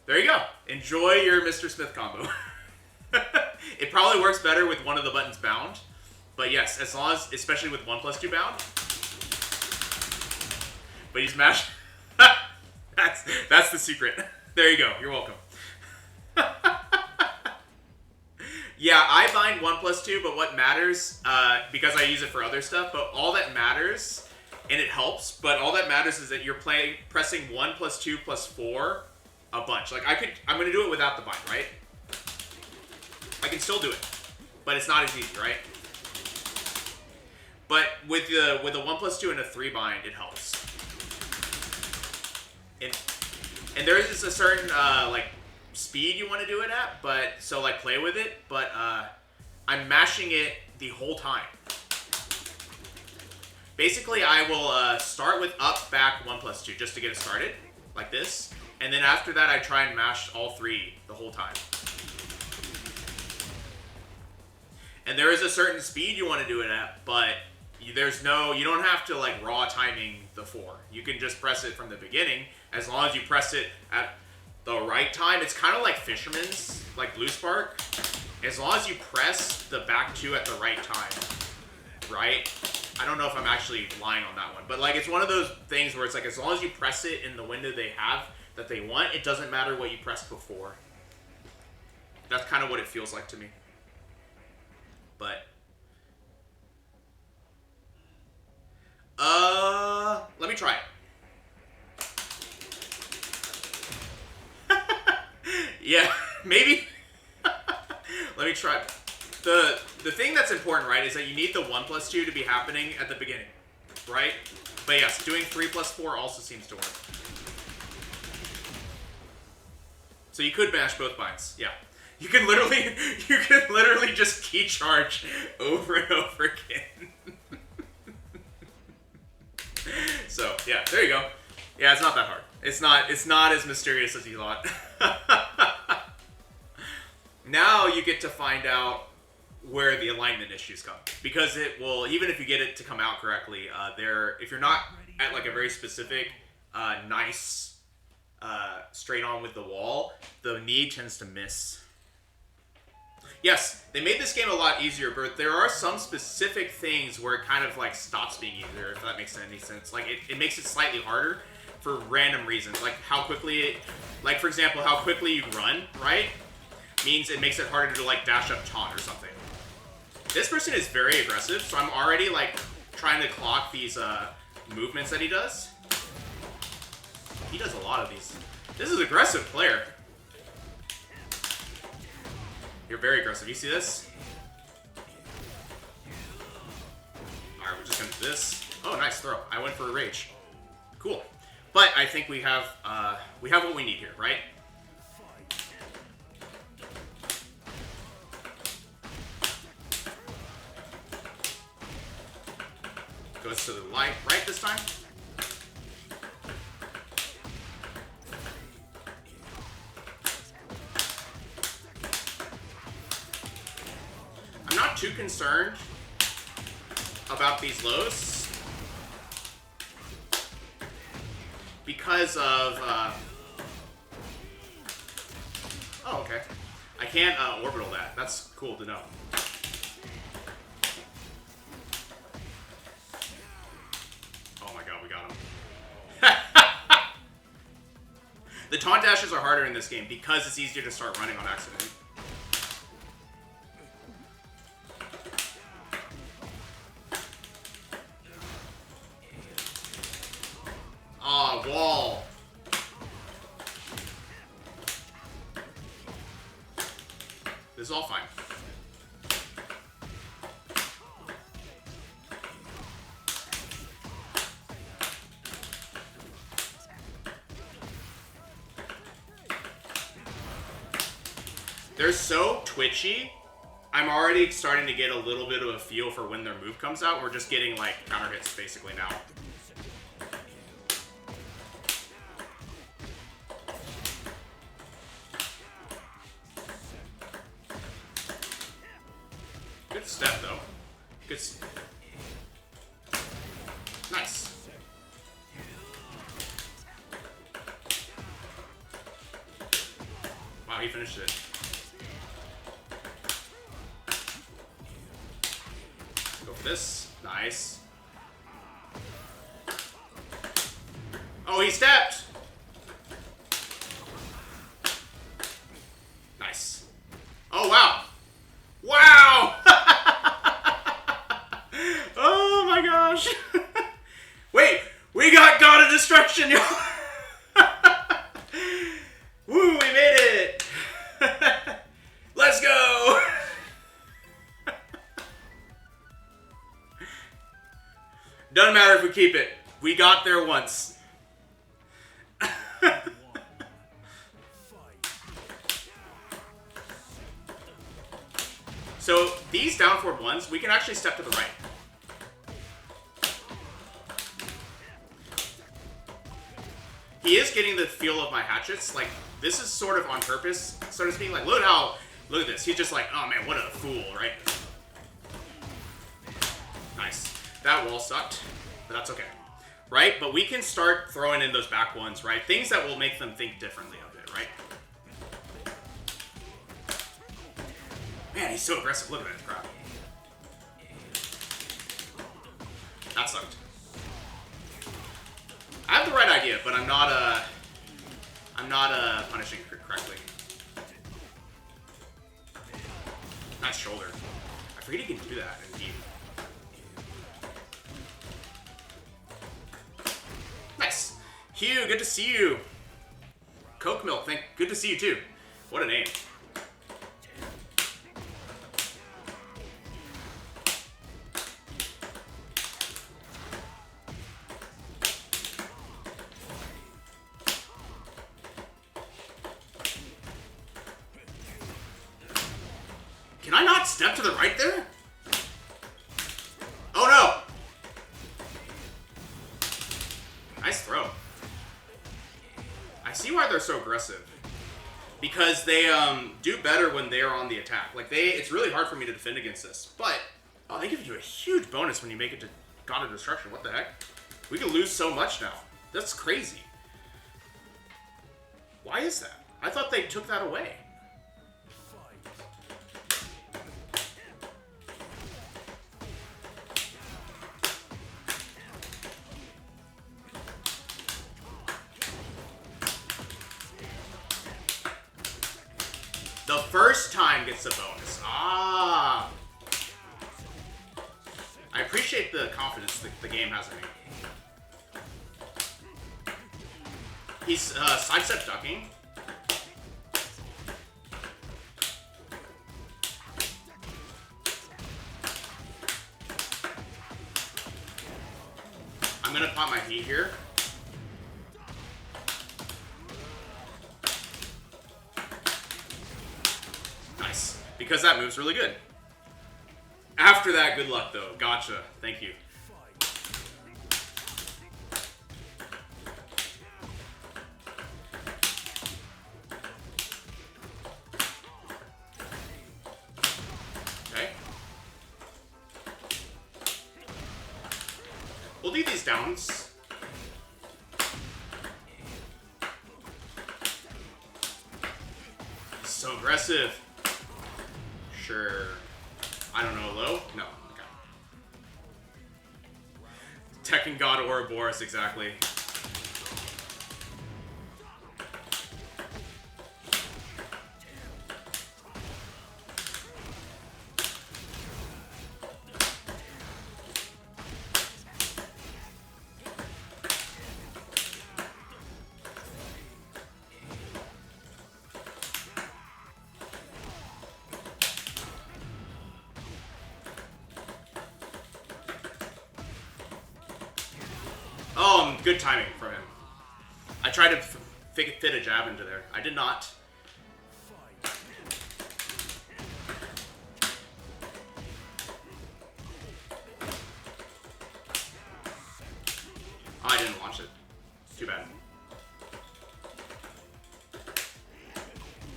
A: There you go. Enjoy your Mr. Smith combo. It probably works better with one of the buttons bound, but yes, as long as, especially with 1+2 bound. But he's mashed. That's the secret. There you go. You're welcome. Yeah, I bind 1+2, but what matters, because I use it for other stuff, but all that matters, and it helps, but all that matters is that you're pressing 1+2+4 a bunch. Like, I'm going to do it without the bind, right? I can still do it, but it's not as easy, right? But with the 1+2 and a 3 bind, it helps. And there is a certain, like, speed you want to do it at, but, so, like, play with it, but, I'm mashing it the whole time. Basically, I will, start with up, back, 1+2, just to get it started, like this, and then after that, I try and mash all 3 the whole time. And there is a certain speed you want to do it at, but you don't have to, like, raw timing the 4. You can just press it from the beginning, as long as you press it at the right time. It's kind of like Fisherman's, like Blue Spark. As long as you press the back 2 at the right time, right? I don't know if I'm actually lying on that one, but like it's one of those things where it's like as long as you press it in the window they have, that they want. It doesn't matter what you pressed before. That's kind of what it feels like to me. But let me try it. Yeah, maybe. Let me try. The thing that's important, right, is that you need the 1+2 to be happening at the beginning, right? But yes, doing 3+4 also seems to work. So you could mash both binds, yeah. You can literally just key charge over and over again. So yeah, there you go. Yeah, it's not that hard. It's not as mysterious as you thought. Now you get to find out where the alignment issues come, because it will, even if you get it to come out correctly, if you're not at like a very specific, nice, straight on with the wall, the knee tends to miss. Yes, they made this game a lot easier, but there are some specific things where it kind of like stops being easier, if that makes any sense. Like it makes it slightly harder for random reasons, like how quickly, like for example, how quickly you run, right? Means it makes it harder to like dash up taunt or something. This person is very aggressive, so I'm already like trying to clock these movements that he does. He does a lot of these. This is an aggressive player. You're very aggressive. You see this? Alright, we're just gonna do this. Oh, nice throw. I went for a rage. Cool. But I think we have what we need here, right? Goes to the right this time. I'm not too concerned about these lows because of oh, okay. I can't orbital that. That's cool to know. Oh my god, we got him. The taunt dashes are harder in this game because it's easier to start running on accident. Ah, wall. This is all fine. They're so twitchy. I'm already starting to get a little bit of a feel for when their move comes out. We're just getting like counter hits basically now. Good step though. Good. Nice. Wow, he finished it. Go for this. Nice. Oh, he stepped! Nice. Oh, wow. Wow! Oh my gosh. Wait, we got God of Destruction, y'all! Woo, we made it! Let's go! Doesn't matter if we keep it. We got there once. So these down forward ones, we can actually step to the right. He is getting the feel of my hatchets. Like, this is sort of on purpose, so to speak. Like, look at this. He's just like, oh man, what a fool, right? Nice. That wall sucked, but that's okay. Right? But we can start throwing in those back ones, right? Things that will make them think differently of it, right? Man, he's so aggressive. Look at that crap. That sucked. I have the right idea, but I'm I'm not punishing correctly. Nice shoulder. I forget he can do that in game. Nice. Hugh, good to see you. Coke Milk, good to see you too. What a name. Can I not step to the right there? Oh no! Nice throw. I see why they're so aggressive. Because they do better when they're on the attack. Like it's really hard for me to defend against this. But they give you a huge bonus when you make it to God of Destruction. What the heck? We could lose so much now. That's crazy. Why is that? I thought they took that away. The first time gets a bonus. Ah! I appreciate the confidence the game has in me. He's sidestep ducking. I'm gonna pop my heat here. Nice. Because that move's really good. After that, good luck though. Gotcha. Thank you. Okay. We'll leave these downs. So aggressive. Sure. I don't know, low? No. Okay. Tekken God Ouroboros, exactly. Oh, good timing from him. I tried to fit a jab into there. I did not. Oh, I didn't launch it. Too bad.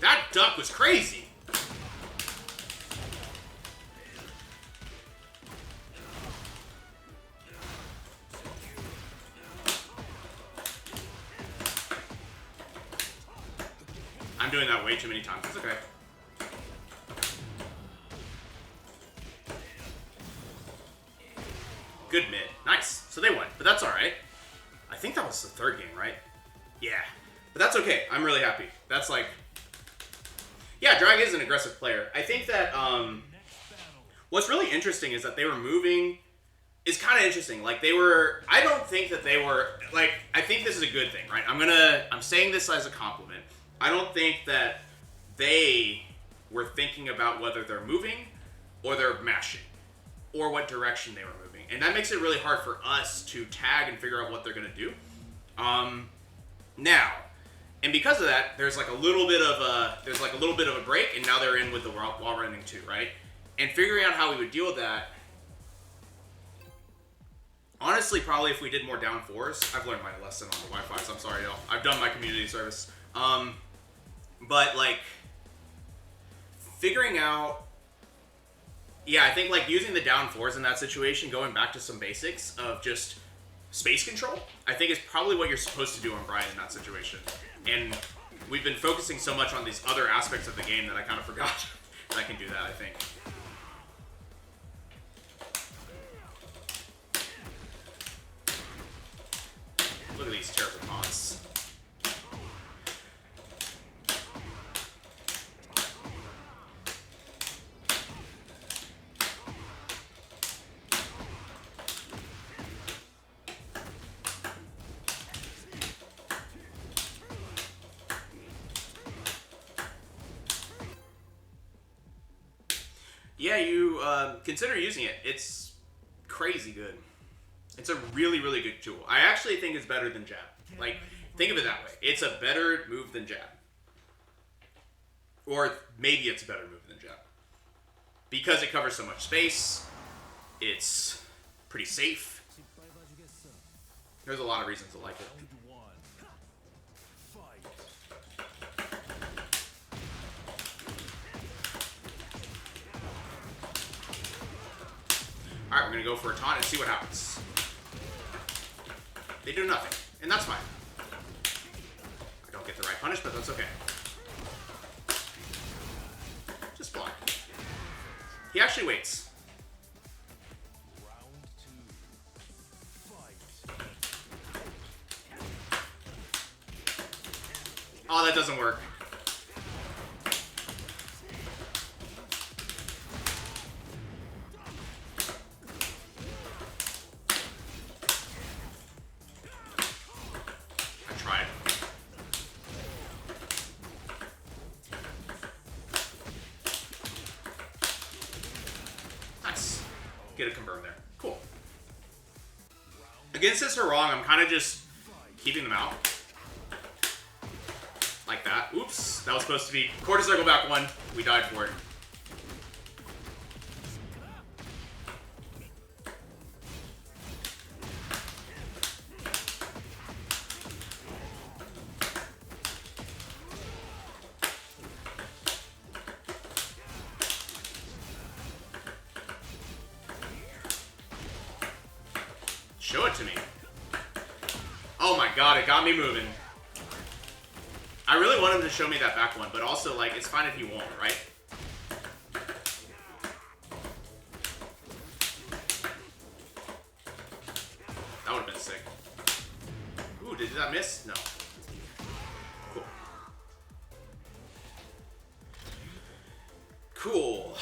A: That duck was crazy. I'm doing that way too many times. It's okay. Good mid. Nice. So they won, but that's alright. I think that was the third game, right? Yeah. But that's okay. I'm really happy. That's like... Yeah, Drag is an aggressive player. I think that what's really interesting is that they were moving... It's kind of interesting. Like, they were... I don't think that they were... Like, I think this is a good thing, right? I'm saying this as a compliment. I don't think that they were thinking about whether they're moving or they're mashing or what direction they were moving. And that makes it really hard for us to tag and figure out what they're going to do. Now, and because of that, there's like a little bit of a break, and now they're in with the wall running too, right? And figuring out how we would deal with that. Honestly, probably if we did more down fours. I've learned my lesson on the Wi-Fi, so I'm sorry, y'all. I've done my community service. But like figuring out, yeah, I think like using the down fours in that situation, going back to some basics of just space control, I think is probably what you're supposed to do on Bryan in that situation. And we've been focusing so much on these other aspects of the game that I kind of forgot that I can do that, I think. Look at these terrible mods. yeah, you consider using it. It's crazy good. It's a really, really good tool. I actually think it's better than jab. Like, think of it that way. It's a better move than jab. Or maybe it's a better move than jab. Because it covers so much space, it's pretty safe. There's a lot of reasons to like it. Alright, we're going to go for a taunt and see what happens. They do nothing, and that's fine. I don't get the right punish, but that's okay. Just block. He actually waits.
B: Round 2. Fight.
A: Oh, that doesn't work. I tried. Nice. Get a confirm there. Cool. Against this or wrong, I'm kind of just keeping them out. Like that. Oops. That was supposed to be quarter circle back one. We died for it. Show it to me. Oh my god, it got me moving. I really want him to show me that back one, but also, like, it's fine if he won't, right? That would have been sick. Ooh, did that miss? No. Cool. Cool.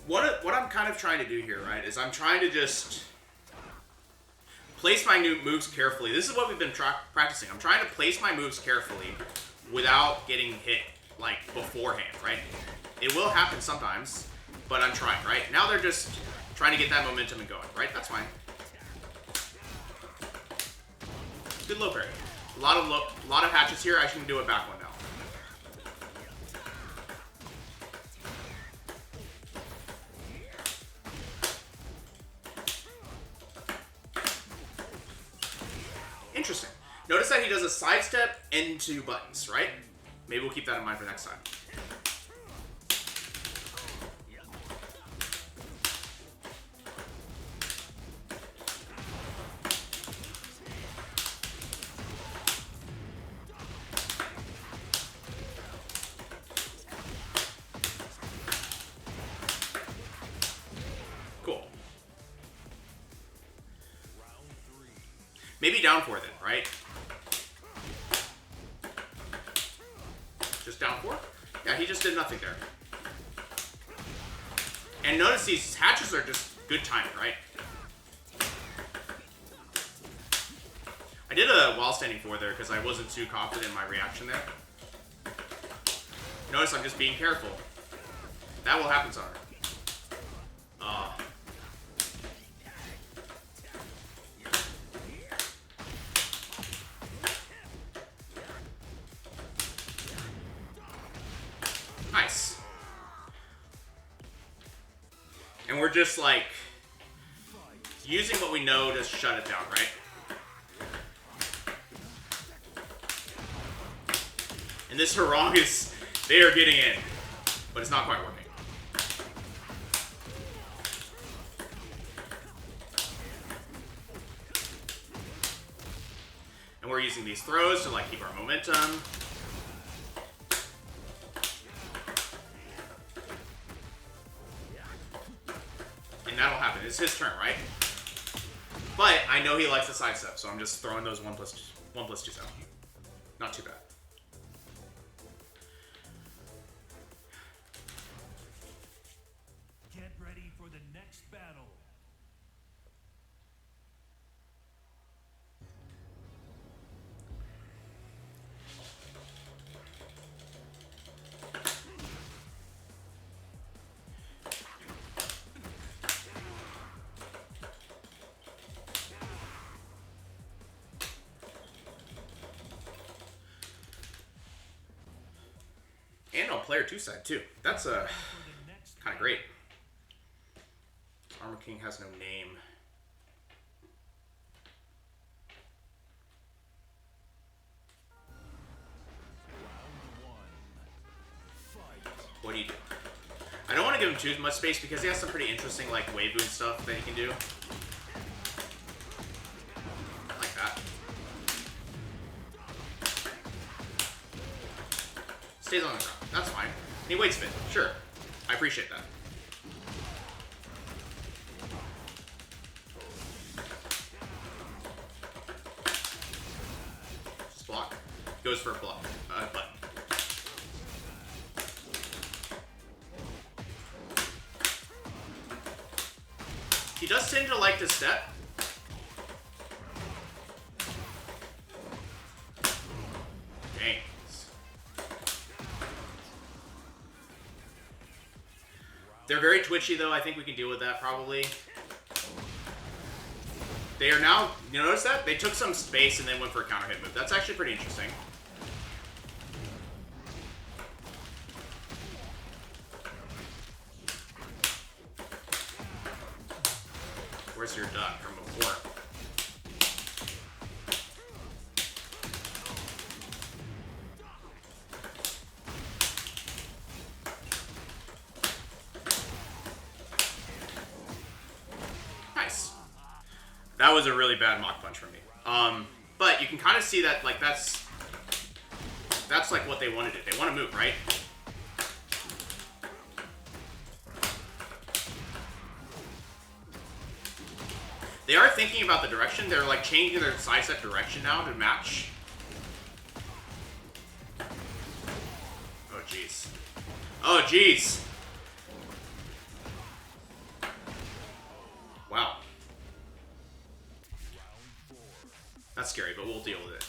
A: What I'm kind of trying to do here, right, is I'm trying to just place my new moves carefully. This is what we've been practicing. I'm trying to place my moves carefully without getting hit, like, beforehand, right? It will happen sometimes, but I'm trying, right? Now they're just trying to get that momentum and going, right? That's fine. Good low parry. A lot of hatches here. I can do a back one now. Interesting. Notice that he does a sidestep into buttons, right? Maybe we'll keep that in mind for next time. Cool. Maybe down for then, right? Just down for? Yeah, he just did nothing there. And notice these hatches are just good timing, right? I did a while standing forward there because I wasn't too confident in my reaction there. Notice I'm just being careful. That will happen, Zara. Nice. And we're just like using what we know to shut it down, right? And this harang is, they are getting in, but it's not quite working. And we're using these throws to like keep our momentum. And that'll happen. It's his turn, right? But I know he likes the sidestep, so I'm just throwing those 1+2s out. Not too bad.
B: Get ready for the next battle.
A: player 2 side too. That's
B: For the next
A: kind of great. Armor King has no name. What do you do? I don't want to give him too much space because he has some pretty interesting like wave boon stuff that he can do. Like that. Stays on the ground. That's fine. And he waits a bit. Sure. I appreciate that. Just block. Goes for a block. Button. He does tend to like to step. Dang. They're very twitchy, though. I think we can deal with that, probably. They are now... You notice that? They took some space and then went for a counter hit move. That's actually pretty interesting. Where's your duck from before? Nice. That was a really bad mock punch from me. But you can kind of see that, like, that's like what they want to do. They want to move, right? They are thinking about the direction. They're like changing their side step direction now to match. Oh jeez. Oh jeez. Wow. That's scary, but we'll deal with it.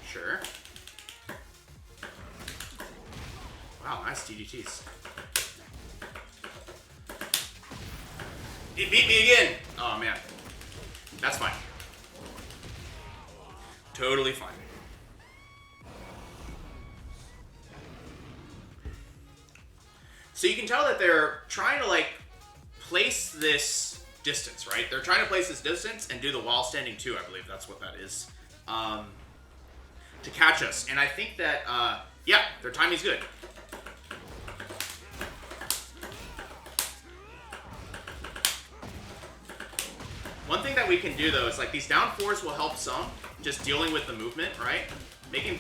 A: Sure. Wow, nice DDTs. It beat me again! Oh man. That's fine. Totally fine. So you can tell that they're trying to like place this distance, right? They're trying to place this distance and do the wall standing 2, I believe that's what that is. To catch us. And I think that, yeah, their timing's good. One thing that we can do, though, is like these down 4s will help some, just dealing with the movement, right? Making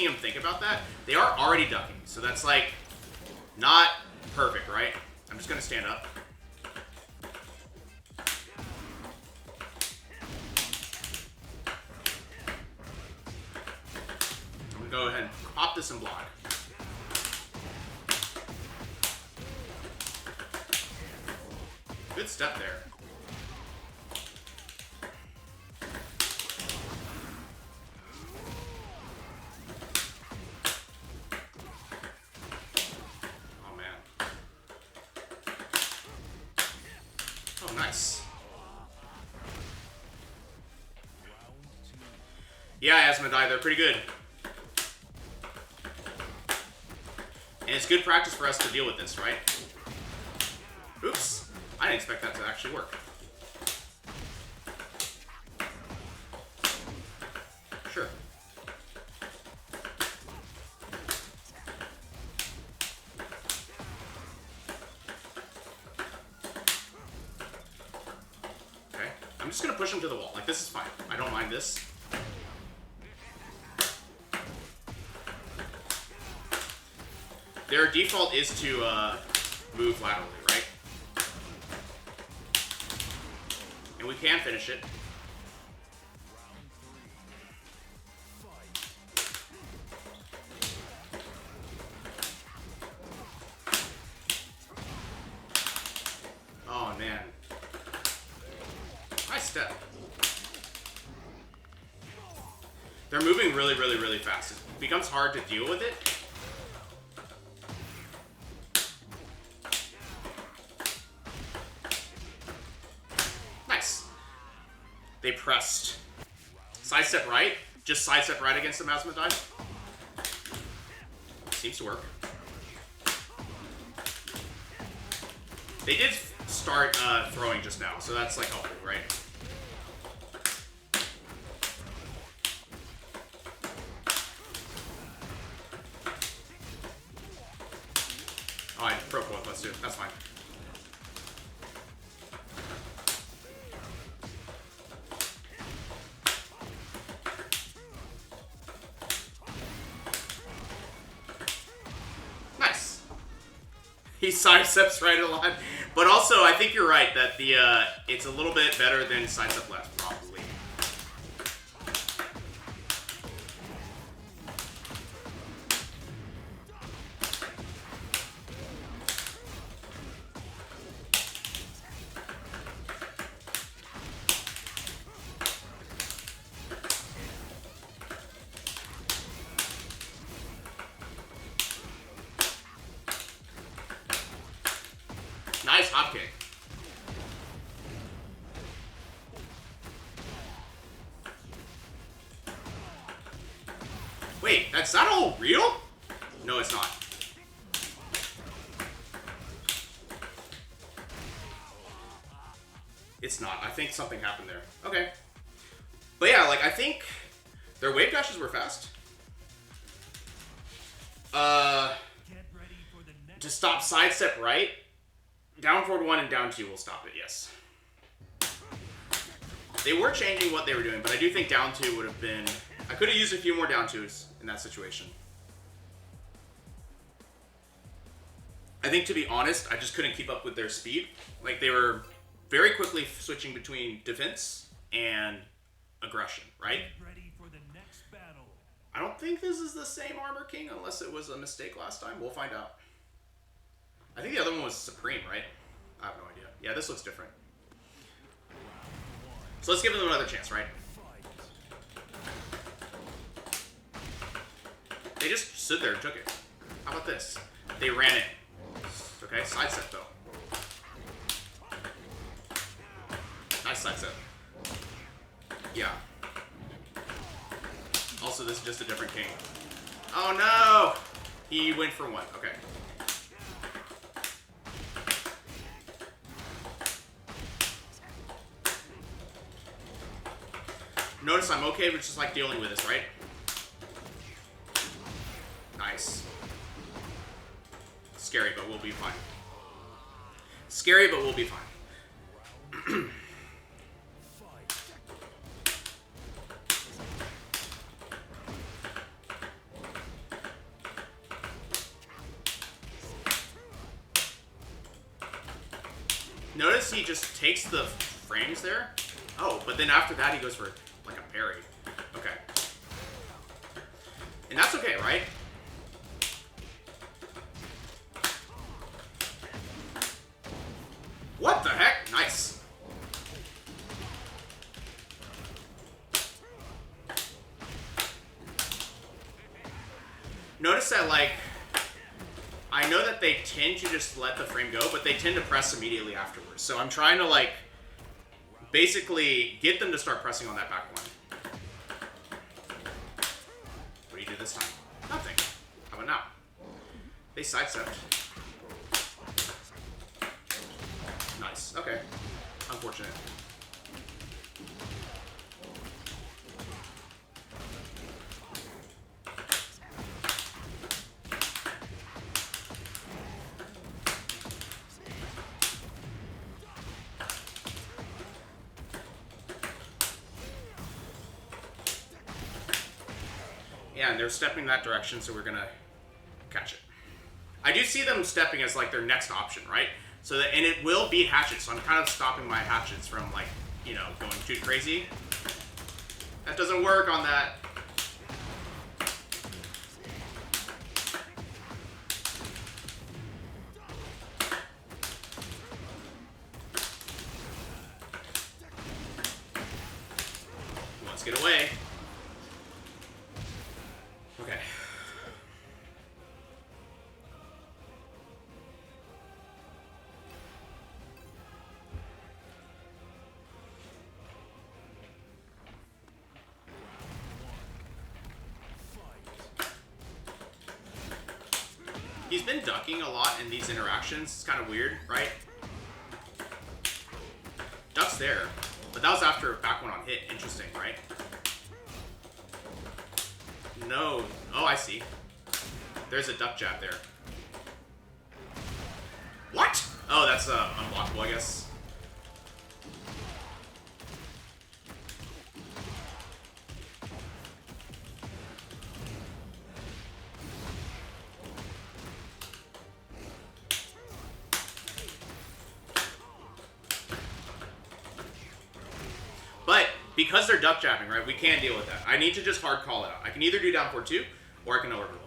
A: them think about that. They are already ducking, so that's like not perfect, right? I'm just going to stand up. Go ahead and pop this and block. Good step there. Oh man. Oh nice. Yeah, Asmodai, they're pretty good. And it's good practice for us to deal with this, right? Oops. I didn't expect that to actually work. Sure. Okay. I'm just going to push him to the wall. Like, this is fine. I don't mind this. Their default is to move laterally, right? And we can finish it. Oh, man. Nice step. They're moving really, really, really fast. It becomes hard to deal with it. they pressed sidestep right. Just sidestep right against the Mazma dive. Seems to work. They did start throwing just now, so that's like helpful, right? Oh, I broke both. Let's do it. That's fine. Nice. He sidesteps right a lot. But also, I think you're right that the it's a little bit better than sidestep left, probably. Nice hop kick. Wait, that's not all real? No, it's not. It's not. I think something happened there. Okay. But yeah, like, I think their wave dashes were fast. To stop sidestep right, down forward 1 and down 2 will stop it, yes. They were changing what they were doing, but I do think down 2 would have been... I could have used a few more down 2s in that situation. I think, to be honest, I just couldn't keep up with their speed. Like, they were very quickly switching between defense and aggression, right?
B: Ready for the next battle.
A: I don't think this is the same Armor King, unless it was a mistake last time. We'll find out. I think the other one was Supreme, right? I have no idea. Yeah, this looks different. So let's give them another chance, right? They just stood there and took it. How about this? They ran it. Okay, sidestep though. Nice sidestep. Yeah. Also, this is just a different king. Oh no! He went for 1. Okay. Notice I'm okay with just like dealing with this, right? Nice. Scary, but we'll be fine. Scary, but we'll be fine. Notice he just takes the frames there. Oh, but then after that he goes for like a parry. Okay. And that's okay, right? What the heck? Nice. Notice that, like, I know that they tend to just let the frame go, but they tend to press immediately afterwards. So I'm trying to, like, basically get them to start pressing on that back one. What do you do this time? Nothing. How about now? They sidestepped. Nice. Okay. Unfortunate. Yeah, and they're stepping that direction, so we're gonna catch it. I do see them stepping as like their next option, right? So that, and it will be hatchets, so I'm kind of stopping my hatchets from, like, you know, going too crazy. That doesn't work on that. Let's get away. Okay. He's been ducking a lot in these interactions. It's kind of weird, right? Duck's there, but that was after a back one on hit. Interesting, right? No. Oh, I see. There's a duck jab there. What? Oh, that's unblockable, I guess. But because they're duck jabbing, right, we can deal with that. I need to just hard call it out. I can either do down for 2, or I can overrule.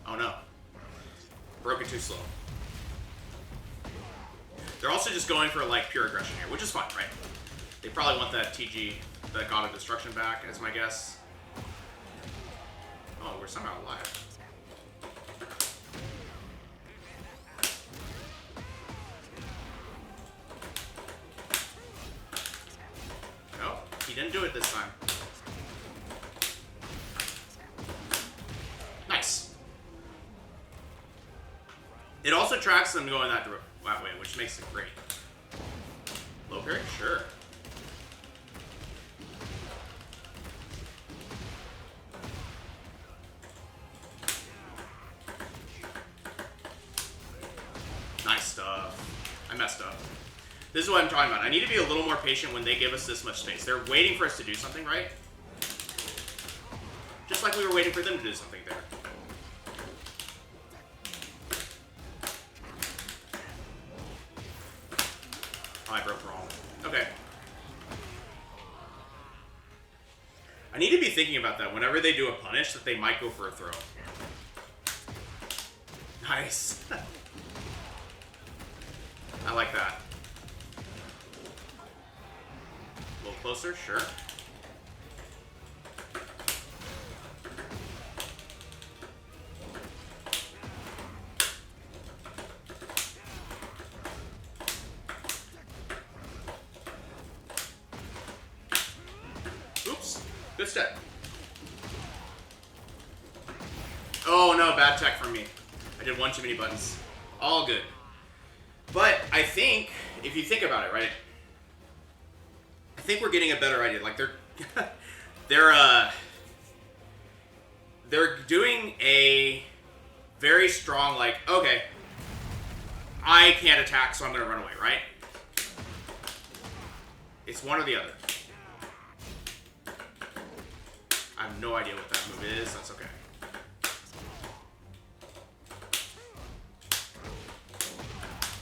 A: Oh no. Broke it too slow. They're also just going for like pure aggression here, which is fine, right? They probably want that TG, that God of Destruction back, is my guess. Oh, we're somehow alive. No, he didn't do it this time. Nice. It also tracks them going that way, which makes it great. Low parry? Sure. Nice stuff. I messed up. This is what I'm talking about. I need to be a little more patient when they give us this much space. They're waiting for us to do something, right? Just like we were waiting for them to do something there. Oh, I broke wrong. Okay. I need to be thinking about that whenever they do a punish, that they might go for a throw. Nice. I like that. A little closer, sure. Oops. Good step. Oh no, bad tech from me. I did one too many buttons. All good. But I think, if you think about it, right? I think we're getting a better idea. Like they're doing a very strong, like, okay, I can't attack, so I'm gonna run away, right? It's one or the other. I have no idea what that move is. That's okay.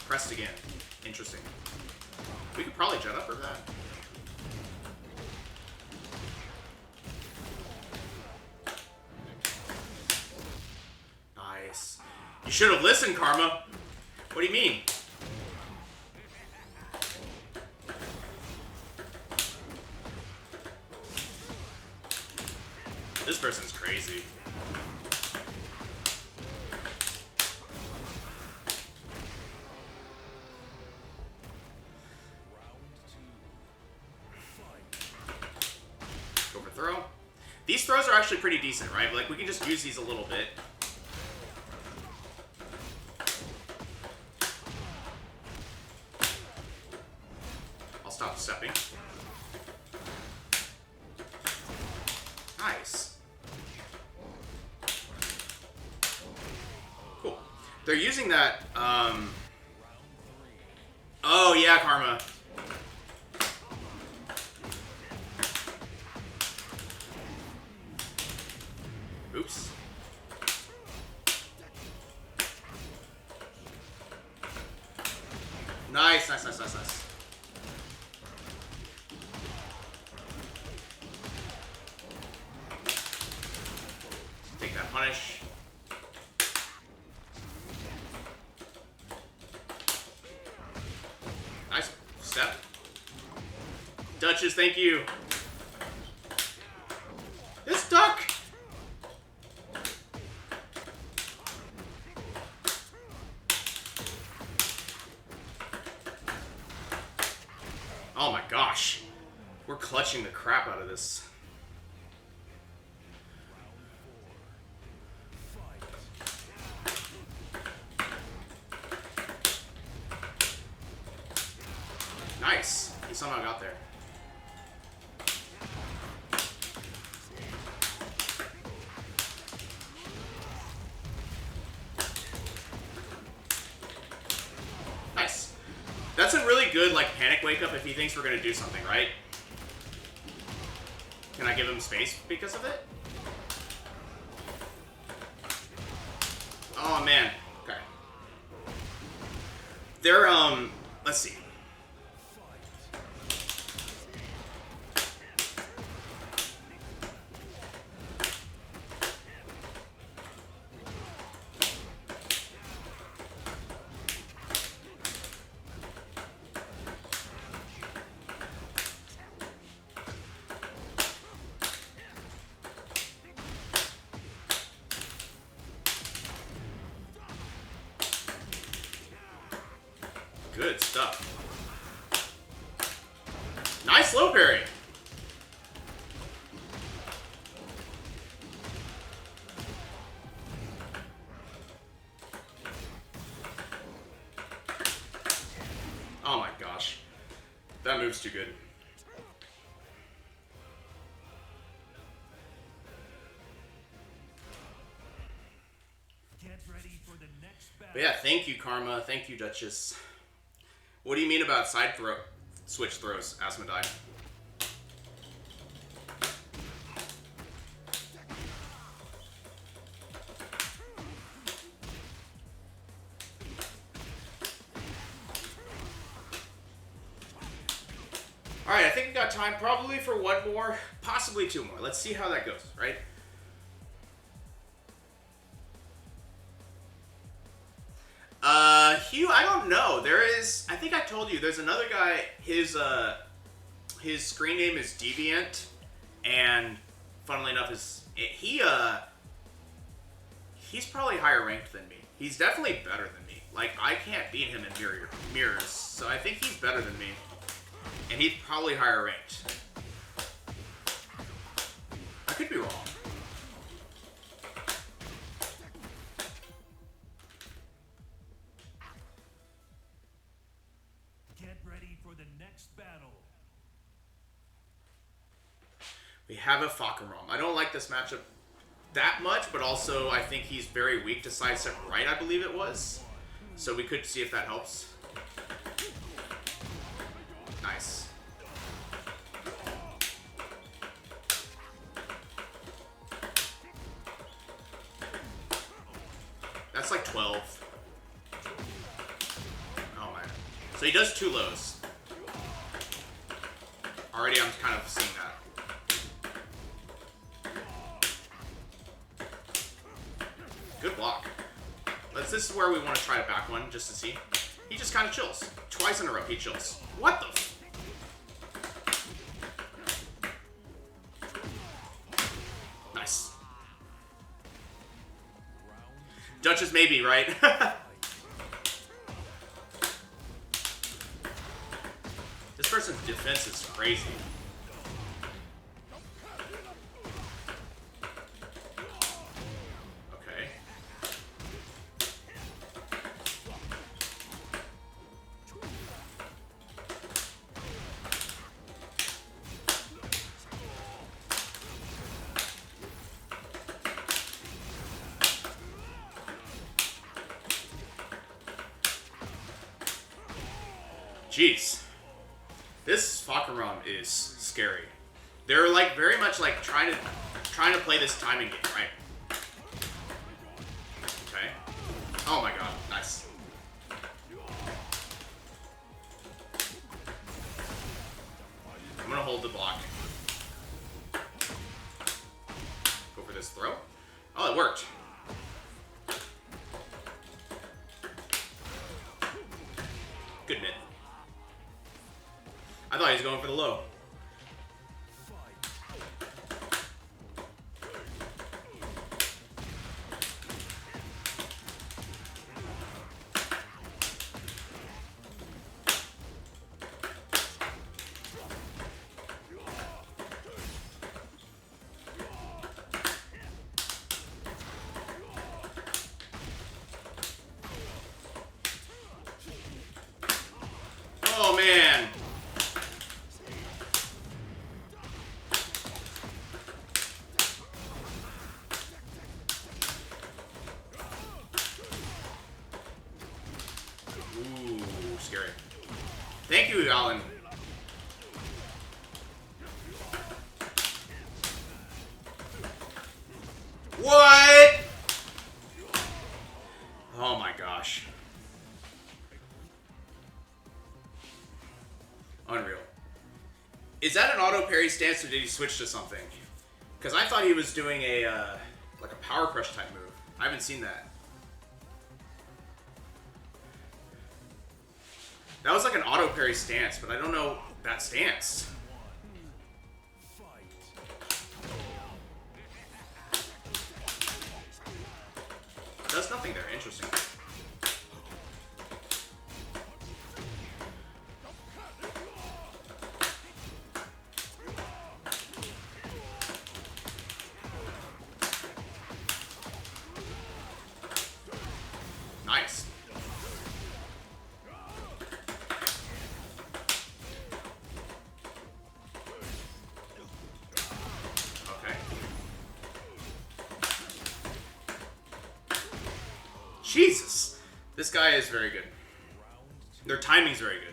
A: Pressed again. Interesting. We could probably jet up for that. Nice. You should have listened, Karma. What do you mean? This person's crazy. Overthrow. These throws are actually pretty decent, right? Like, we can just use these a little bit. I'll stop stepping. Nice. Cool. They're using that, Oh, yeah, Karma. Oops. Nice, nice, nice, nice, nice. Take that punish. Nice step. Duchess, thank you. This duck! Oh my gosh. We're clutching the crap out of this. Nice. He somehow got there. Nice. That's a really good, like, panic wake up if he thinks we're gonna do something, right? Can I give him space because of it? Oh, man. Okay. They're, let's see. Good stuff. Nice low parry. Oh my gosh. That move's too good.
B: Get ready for the next battle.
A: But yeah, thank you, Karma. Thank you, Duchess. What do you mean about side throw switch throws, Asmodai? Alright, I think we got time probably for one more, possibly two more. Let's see how that goes, right? Hugh, I don't know. There is, I think I told you, there's another guy, his screen name is Deviant, and funnily enough, he's probably higher ranked than me. He's definitely better than me. Like, I can't beat him in mirrors, so I think he's better than me. And he's probably higher ranked. I could be wrong.
B: Get ready for the next battle.
A: We have a Fakarom. I don't like this matchup that much, but also I think he's very weak to side step right, I believe it was. So we could see if that helps. Nice. That's like 12. Oh man. So he does two lows. Already I'm kind of seeing that. Good block. This is where we want to try to back one just to see. He just kind of chills. Twice in a row he chills. What the f- Nice. Duchess maybe, right? This person's defense is crazy. Okay. Jeez. This Fakarom is scary. They're like very much like trying to play this timing game, right? Okay. Oh my god, nice. I'm gonna hold the block. Go for this throw. Oh, it worked. Good mid. I thought he was going for the low. Oh, man. Ooh, scary. Thank you, Alan. What? Oh my gosh. Unreal. Is that an auto parry stance or did he switch to something? Because I thought he was doing a like a power crush type move. I haven't seen that. That was like an auto parry stance, but I don't know that stance. Does nothing there. Interesting. Nice. Okay. Jesus. This guy is very good. Their timing's very good.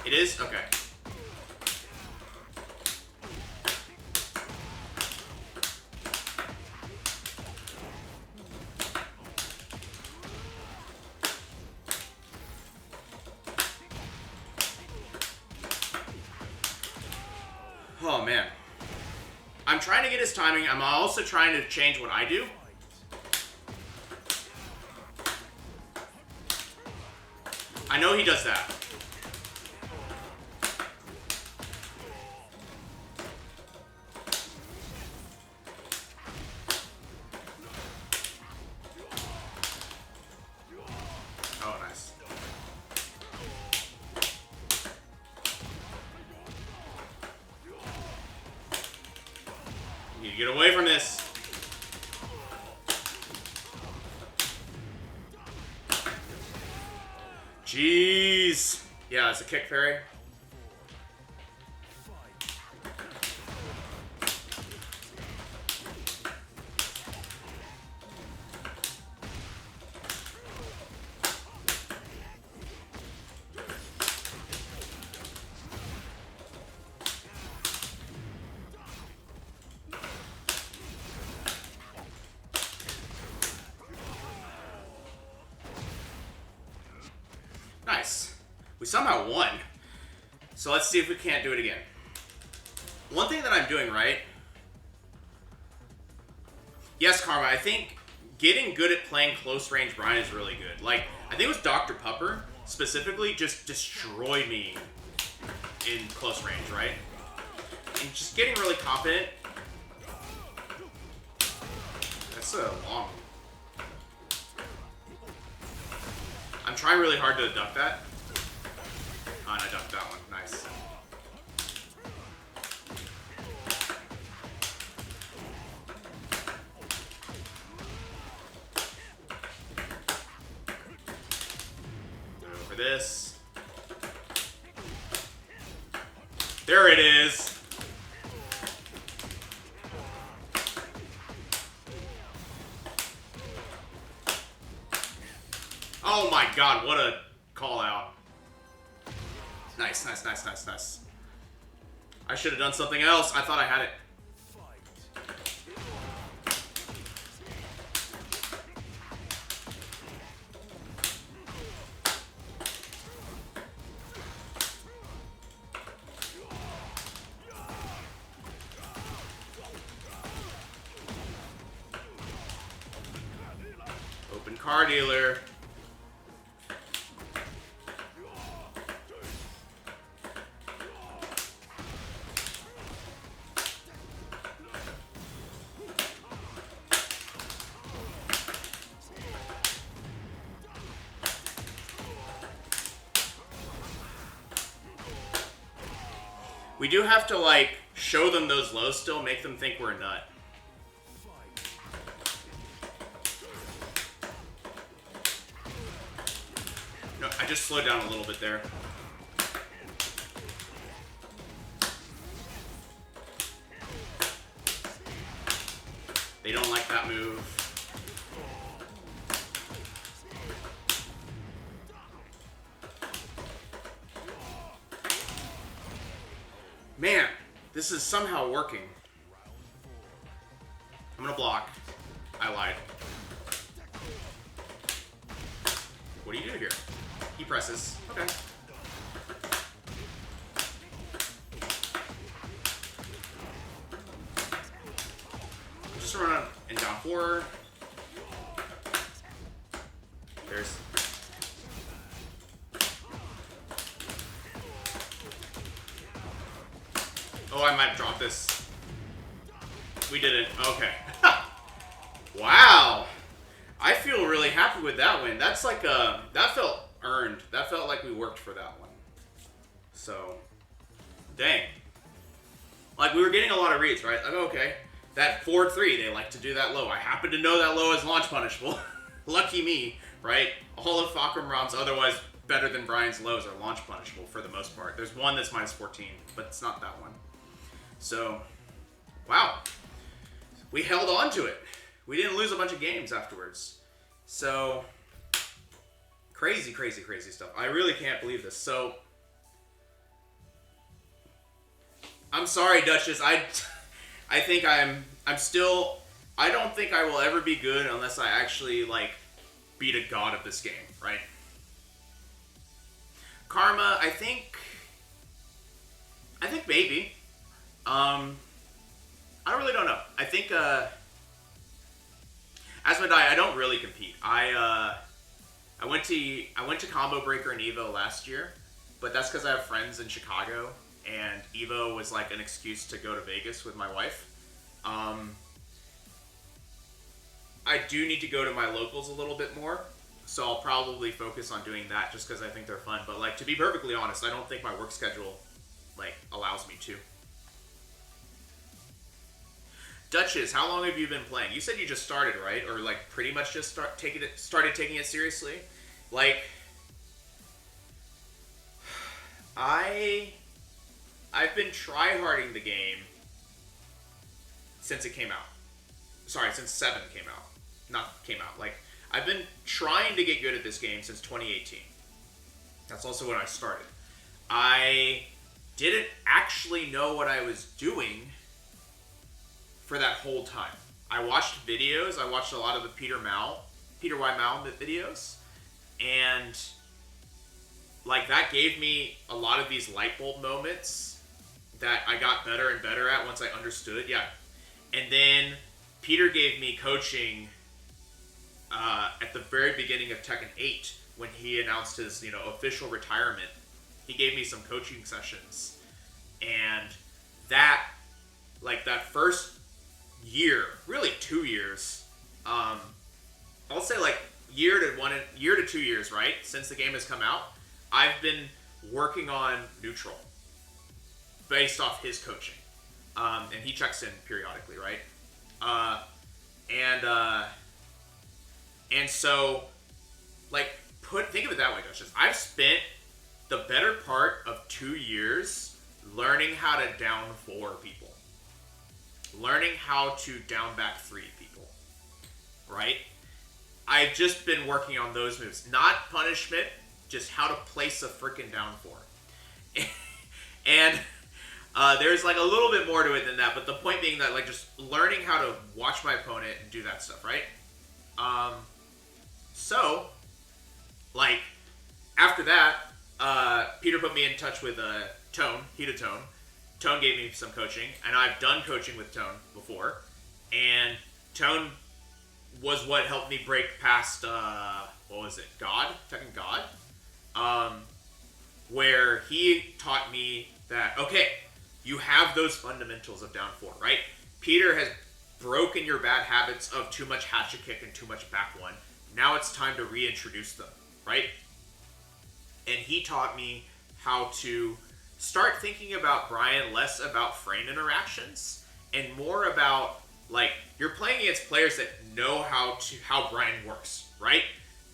A: It is? Okay. Oh, man. I'm trying to get his timing. I'm also trying to change what I do. I know he does that. Oh, nice. You need to get away from this. Jeez. Yeah, it's a kick parry. Nice. We somehow won. So let's see if we can't do it again. One thing that I'm doing right... Yes, Karma, I think getting good at playing close range Bryan is really good. Like, I think it was Dr. Pupper, specifically, just destroyed me in close range, right? And just getting really confident. That's a long... I'm trying really hard to duck that. Oh, and I ducked that one. Nice. Go for this. There it is. Oh my god, what a call out. Nice, nice, nice, nice, nice. I should have done something else. I thought I had it. Open car dealer. We do have to, like, show them those lows still, make them think we're a nut. I just slowed down a little bit there. They don't like that move. Man, this is somehow working. I'm gonna block. I lied. What do you do here? He presses. Okay. Just run up and down 4. There's. Oh, I might drop this. We didn't. Okay. Wow. I feel really happy with that win. That's like that felt earned. That felt like we worked for that one. So, dang. Like, we were getting a lot of reads, right? Like, okay, that 4-3, they like to do that low. I happen to know that low is launch punishable. Lucky me, right? All of Fakramram's otherwise better than Bryan's lows are launch punishable for the most part. There's one that's minus 14, but it's not that one. So, wow. We held on to it. We didn't lose a bunch of games afterwards. So, crazy, crazy, crazy stuff. I really can't believe this. So, I'm sorry, Duchess. I think I'm still. I don't think I will ever be good unless I actually like beat a god of this game, right? Karma, I think maybe. I really don't know. I think Asmodai, I don't really compete. I went to Combo Breaker and Evo last year, but that's because I have friends in Chicago, and Evo was like an excuse to go to Vegas with my wife. I do need to go to my locals a little bit more, so I'll probably focus on doing that just because I think they're fun. But like, to be perfectly honest, I don't think my work schedule like allows me to. Duchess, how long have you been playing? You said you just started, right? Or like pretty much just started taking it seriously? Like, I've been tryharding the game since it came out. Sorry, since 7 came out. Not came out. Like, I've been trying to get good at this game since 2018. That's also when I started. I didn't actually know what I was doing for that whole time. I watched videos. I watched a lot of the Peter Y. Mal videos. And like, that gave me a lot of these light bulb moments that I got better and better at once I understood. Yeah. And then Peter gave me coaching at the very beginning of Tekken 8 when he announced his, official retirement. He gave me some coaching sessions, and that first year, really 2 years, I'll say like year to 2 years, right, since the game has come out, I've been working on neutral based off his coaching, and he checks in periodically, right? And so, like, think of it that way, Duchess. I've spent the better part of 2 years learning how to down 4 people. Learning how to down back 3 people. Right? I've just been working on those moves. Not punishment, just how to place a freaking down 4. And there's like a little bit more to it than that, but the point being that like just learning how to watch my opponent and do that stuff, right? So, like, after that, Peter put me in touch with Tone, Hita Tone. Tone gave me some coaching, and I've done coaching with Tone before, and Tone was what helped me break past, what was it, Tekken God? Where he taught me that, okay, you have those fundamentals of down 4, right? Peter has broken your bad habits of too much hatchet kick and too much back 1. Now it's time to reintroduce them, right? And he taught me how to start thinking about Bryan less about frame interactions and more about, like, you're playing against players that know how Bryan works, right?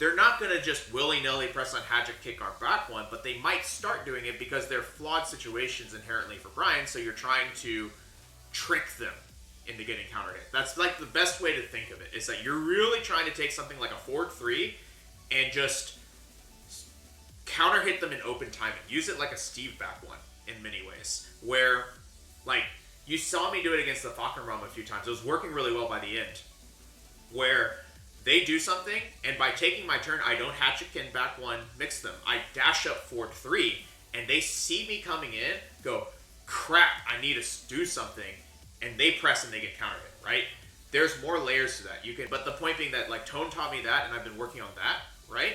A: they're not going to just willy-nilly press on Hatchet Kick or back one, but they might start doing it because they're flawed situations inherently for Bryan, so you're trying to trick them into getting counter hit. That's like the best way to think of it, is that you're really trying to take something like a forward 3 and just counter hit them in open timing. Use it like a Steve back one in many ways, where, like, you saw me do it against the Falkenraum a few times. It was working really well by the end, where they do something, and by taking my turn, I don't Hatchet Kin back one, mix them. I dash up forward 3, and they see me coming in, go, crap, I need to do something, and they press and they get counter hit, right? There's more layers to that. You can, but the point being that, like, Tone taught me that, and I've been working on that, right?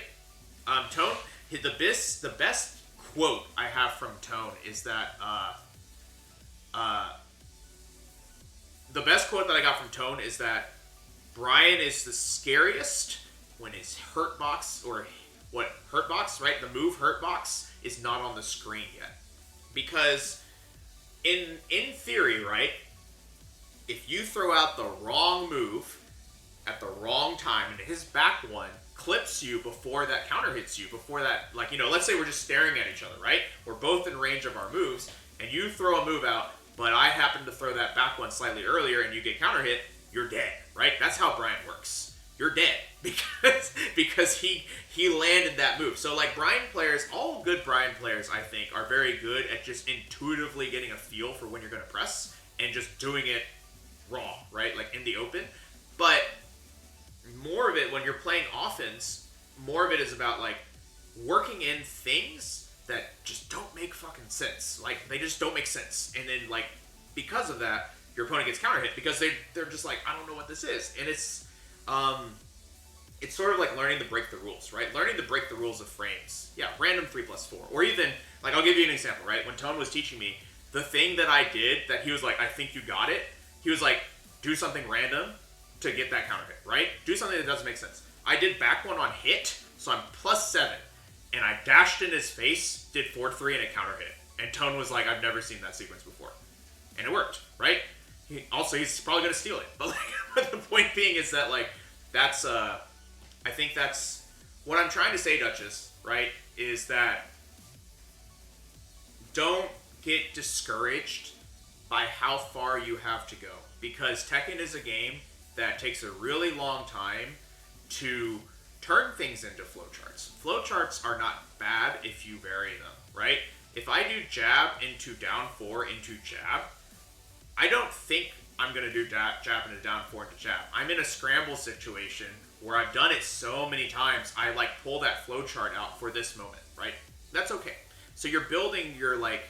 A: Tone, the best quote I have from Tone is that, the best quote that I got from Tone is that Bryan is the scariest when his hurt box, or what, hurt box, right? The move hurt box is not on the screen yet. Because in theory, right, if you throw out the wrong move at the wrong time and his back one clips you before that counter hits you, before that, like, you know, let's say we're just staring at each other, right? We're both in range of our moves, and you throw a move out, but I happen to throw that back one slightly earlier and you get counter hit, you're dead, right? That's how Bryan works. You're dead because he landed that move. So, like, Bryan players, all good Bryan players, I think, are very good at just intuitively getting a feel for when you're going to press and just doing it raw, right? Like, in the open. But more of it, when you're playing offense, more of it is about, like, working in things that just don't make fucking sense. Like, they just don't make sense. And then, like, because of that, your opponent gets counter hit because they're just like, I don't know what this is. And it's sort of like learning to break the rules, right? Learning to break the rules of frames. Yeah, random 3+4. Or even, like, I'll give you an example, right? When Tone was teaching me, the thing that I did that he was like, I think you got it, he was like, do something random to get that counter hit, right? Do something that doesn't make sense. I did back one on hit, so I'm +7. And I dashed in his face, did forward 3, and it counter hit. And Tone was like, I've never seen that sequence before. And it worked, right? He's probably going to steal it. But, like, but the point being is that, like, that's, I think that's, what I'm trying to say, Duchess, right, is that don't get discouraged by how far you have to go. Because Tekken is a game that takes a really long time to turn things into flowcharts. Flowcharts are not bad if you vary them, right? If I do jab into down 4 into jab, I don't think I'm going to do jab into down 4 into jab. I'm in a scramble situation where I've done it so many times, I, like, pull that flowchart out for this moment, right? That's okay. So you're building your, like,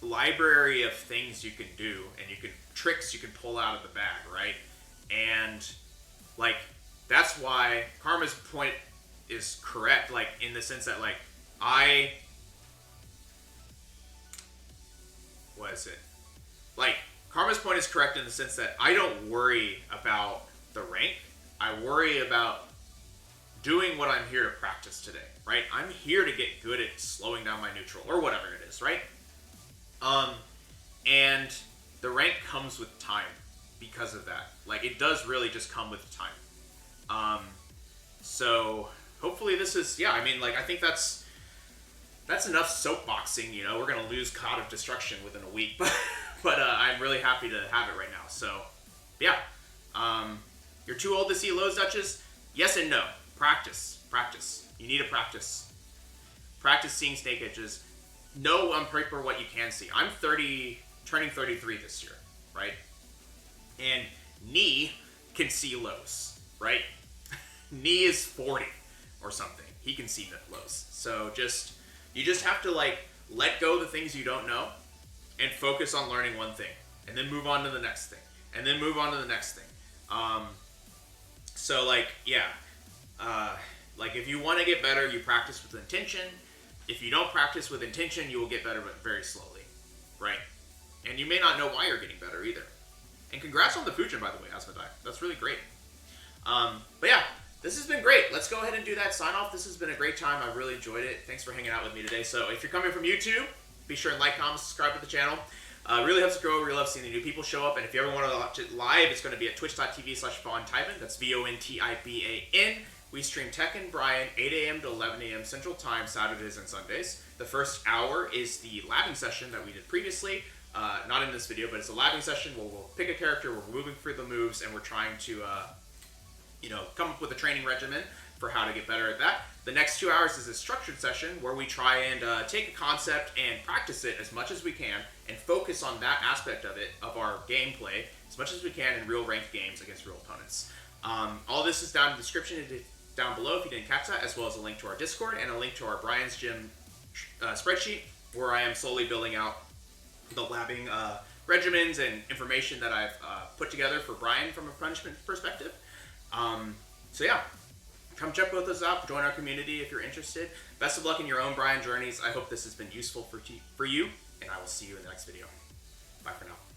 A: library of things you can do, and tricks you can pull out of the bag, right? And, like, that's why Karma's point is correct, like, in the sense that, like, what is it? Like, Karma's point is correct in the sense that I don't worry about the rank. I worry about doing what I'm here to practice today, right? I'm here to get good at slowing down my neutral, or whatever it is, right? And the rank comes with time because of that. Like, it does really just come with time. So hopefully this is, yeah, I mean, like, I think that's enough soapboxing, you know. We're going to lose God of Destruction within a week, but I'm really happy to have it right now. So, yeah. You're too old to see lows, Duchess? Yes and no. Practice. You need to practice. Practice seeing snake edges. Know on paper what you can see. I'm turning 33 this year, right? And Knee can see lows, right? Knee is 40 or something. He can see lows. So you just have to, like, let go of the things you don't know and focus on learning one thing, and then move on to the next thing, and then move on to the next thing. So, like, yeah, like, if you want to get better, you practice with intention. If you don't practice with intention, you will get better, but very slowly, right? And you may not know why you're getting better either. And congrats on the Fujin, by the way, Asmodai. That's really great. But yeah, this has been great. Let's go ahead and do that sign off. This has been a great time. I really enjoyed it. Thanks for hanging out with me today. So if you're coming from YouTube, be sure and like, comment, subscribe to the channel. Really helps us grow. Really love seeing the new people show up. And if you ever want to watch it live, it's going to be at twitch.tv/VonTiban. That's VONTIBAN. We stream Tekken, Bryan, 8 a.m. to 11 a.m. Central Time, Saturdays and Sundays. The first hour is the labbing session that we did previously. Not in this video, but it's a labbing session where we'll pick a character, we're moving through the moves, and we're trying to, come up with a training regimen for how to get better at that. The next 2 hours is a structured session where we try and take a concept and practice it as much as we can and focus on that aspect of it, of our gameplay, as much as we can in real ranked games against real opponents. All this is down in the description down below if you didn't catch that, as well as a link to our Discord and a link to our Bryan's Gym spreadsheet where I am slowly building out the labbing regimens and information that I've put together for Bryan from a punishment perspective. So yeah, come check both those out. Join our community if you're interested. Best of luck in your own Bryan journeys. I hope this has been useful for you, and I will see you in the next video. Bye for now.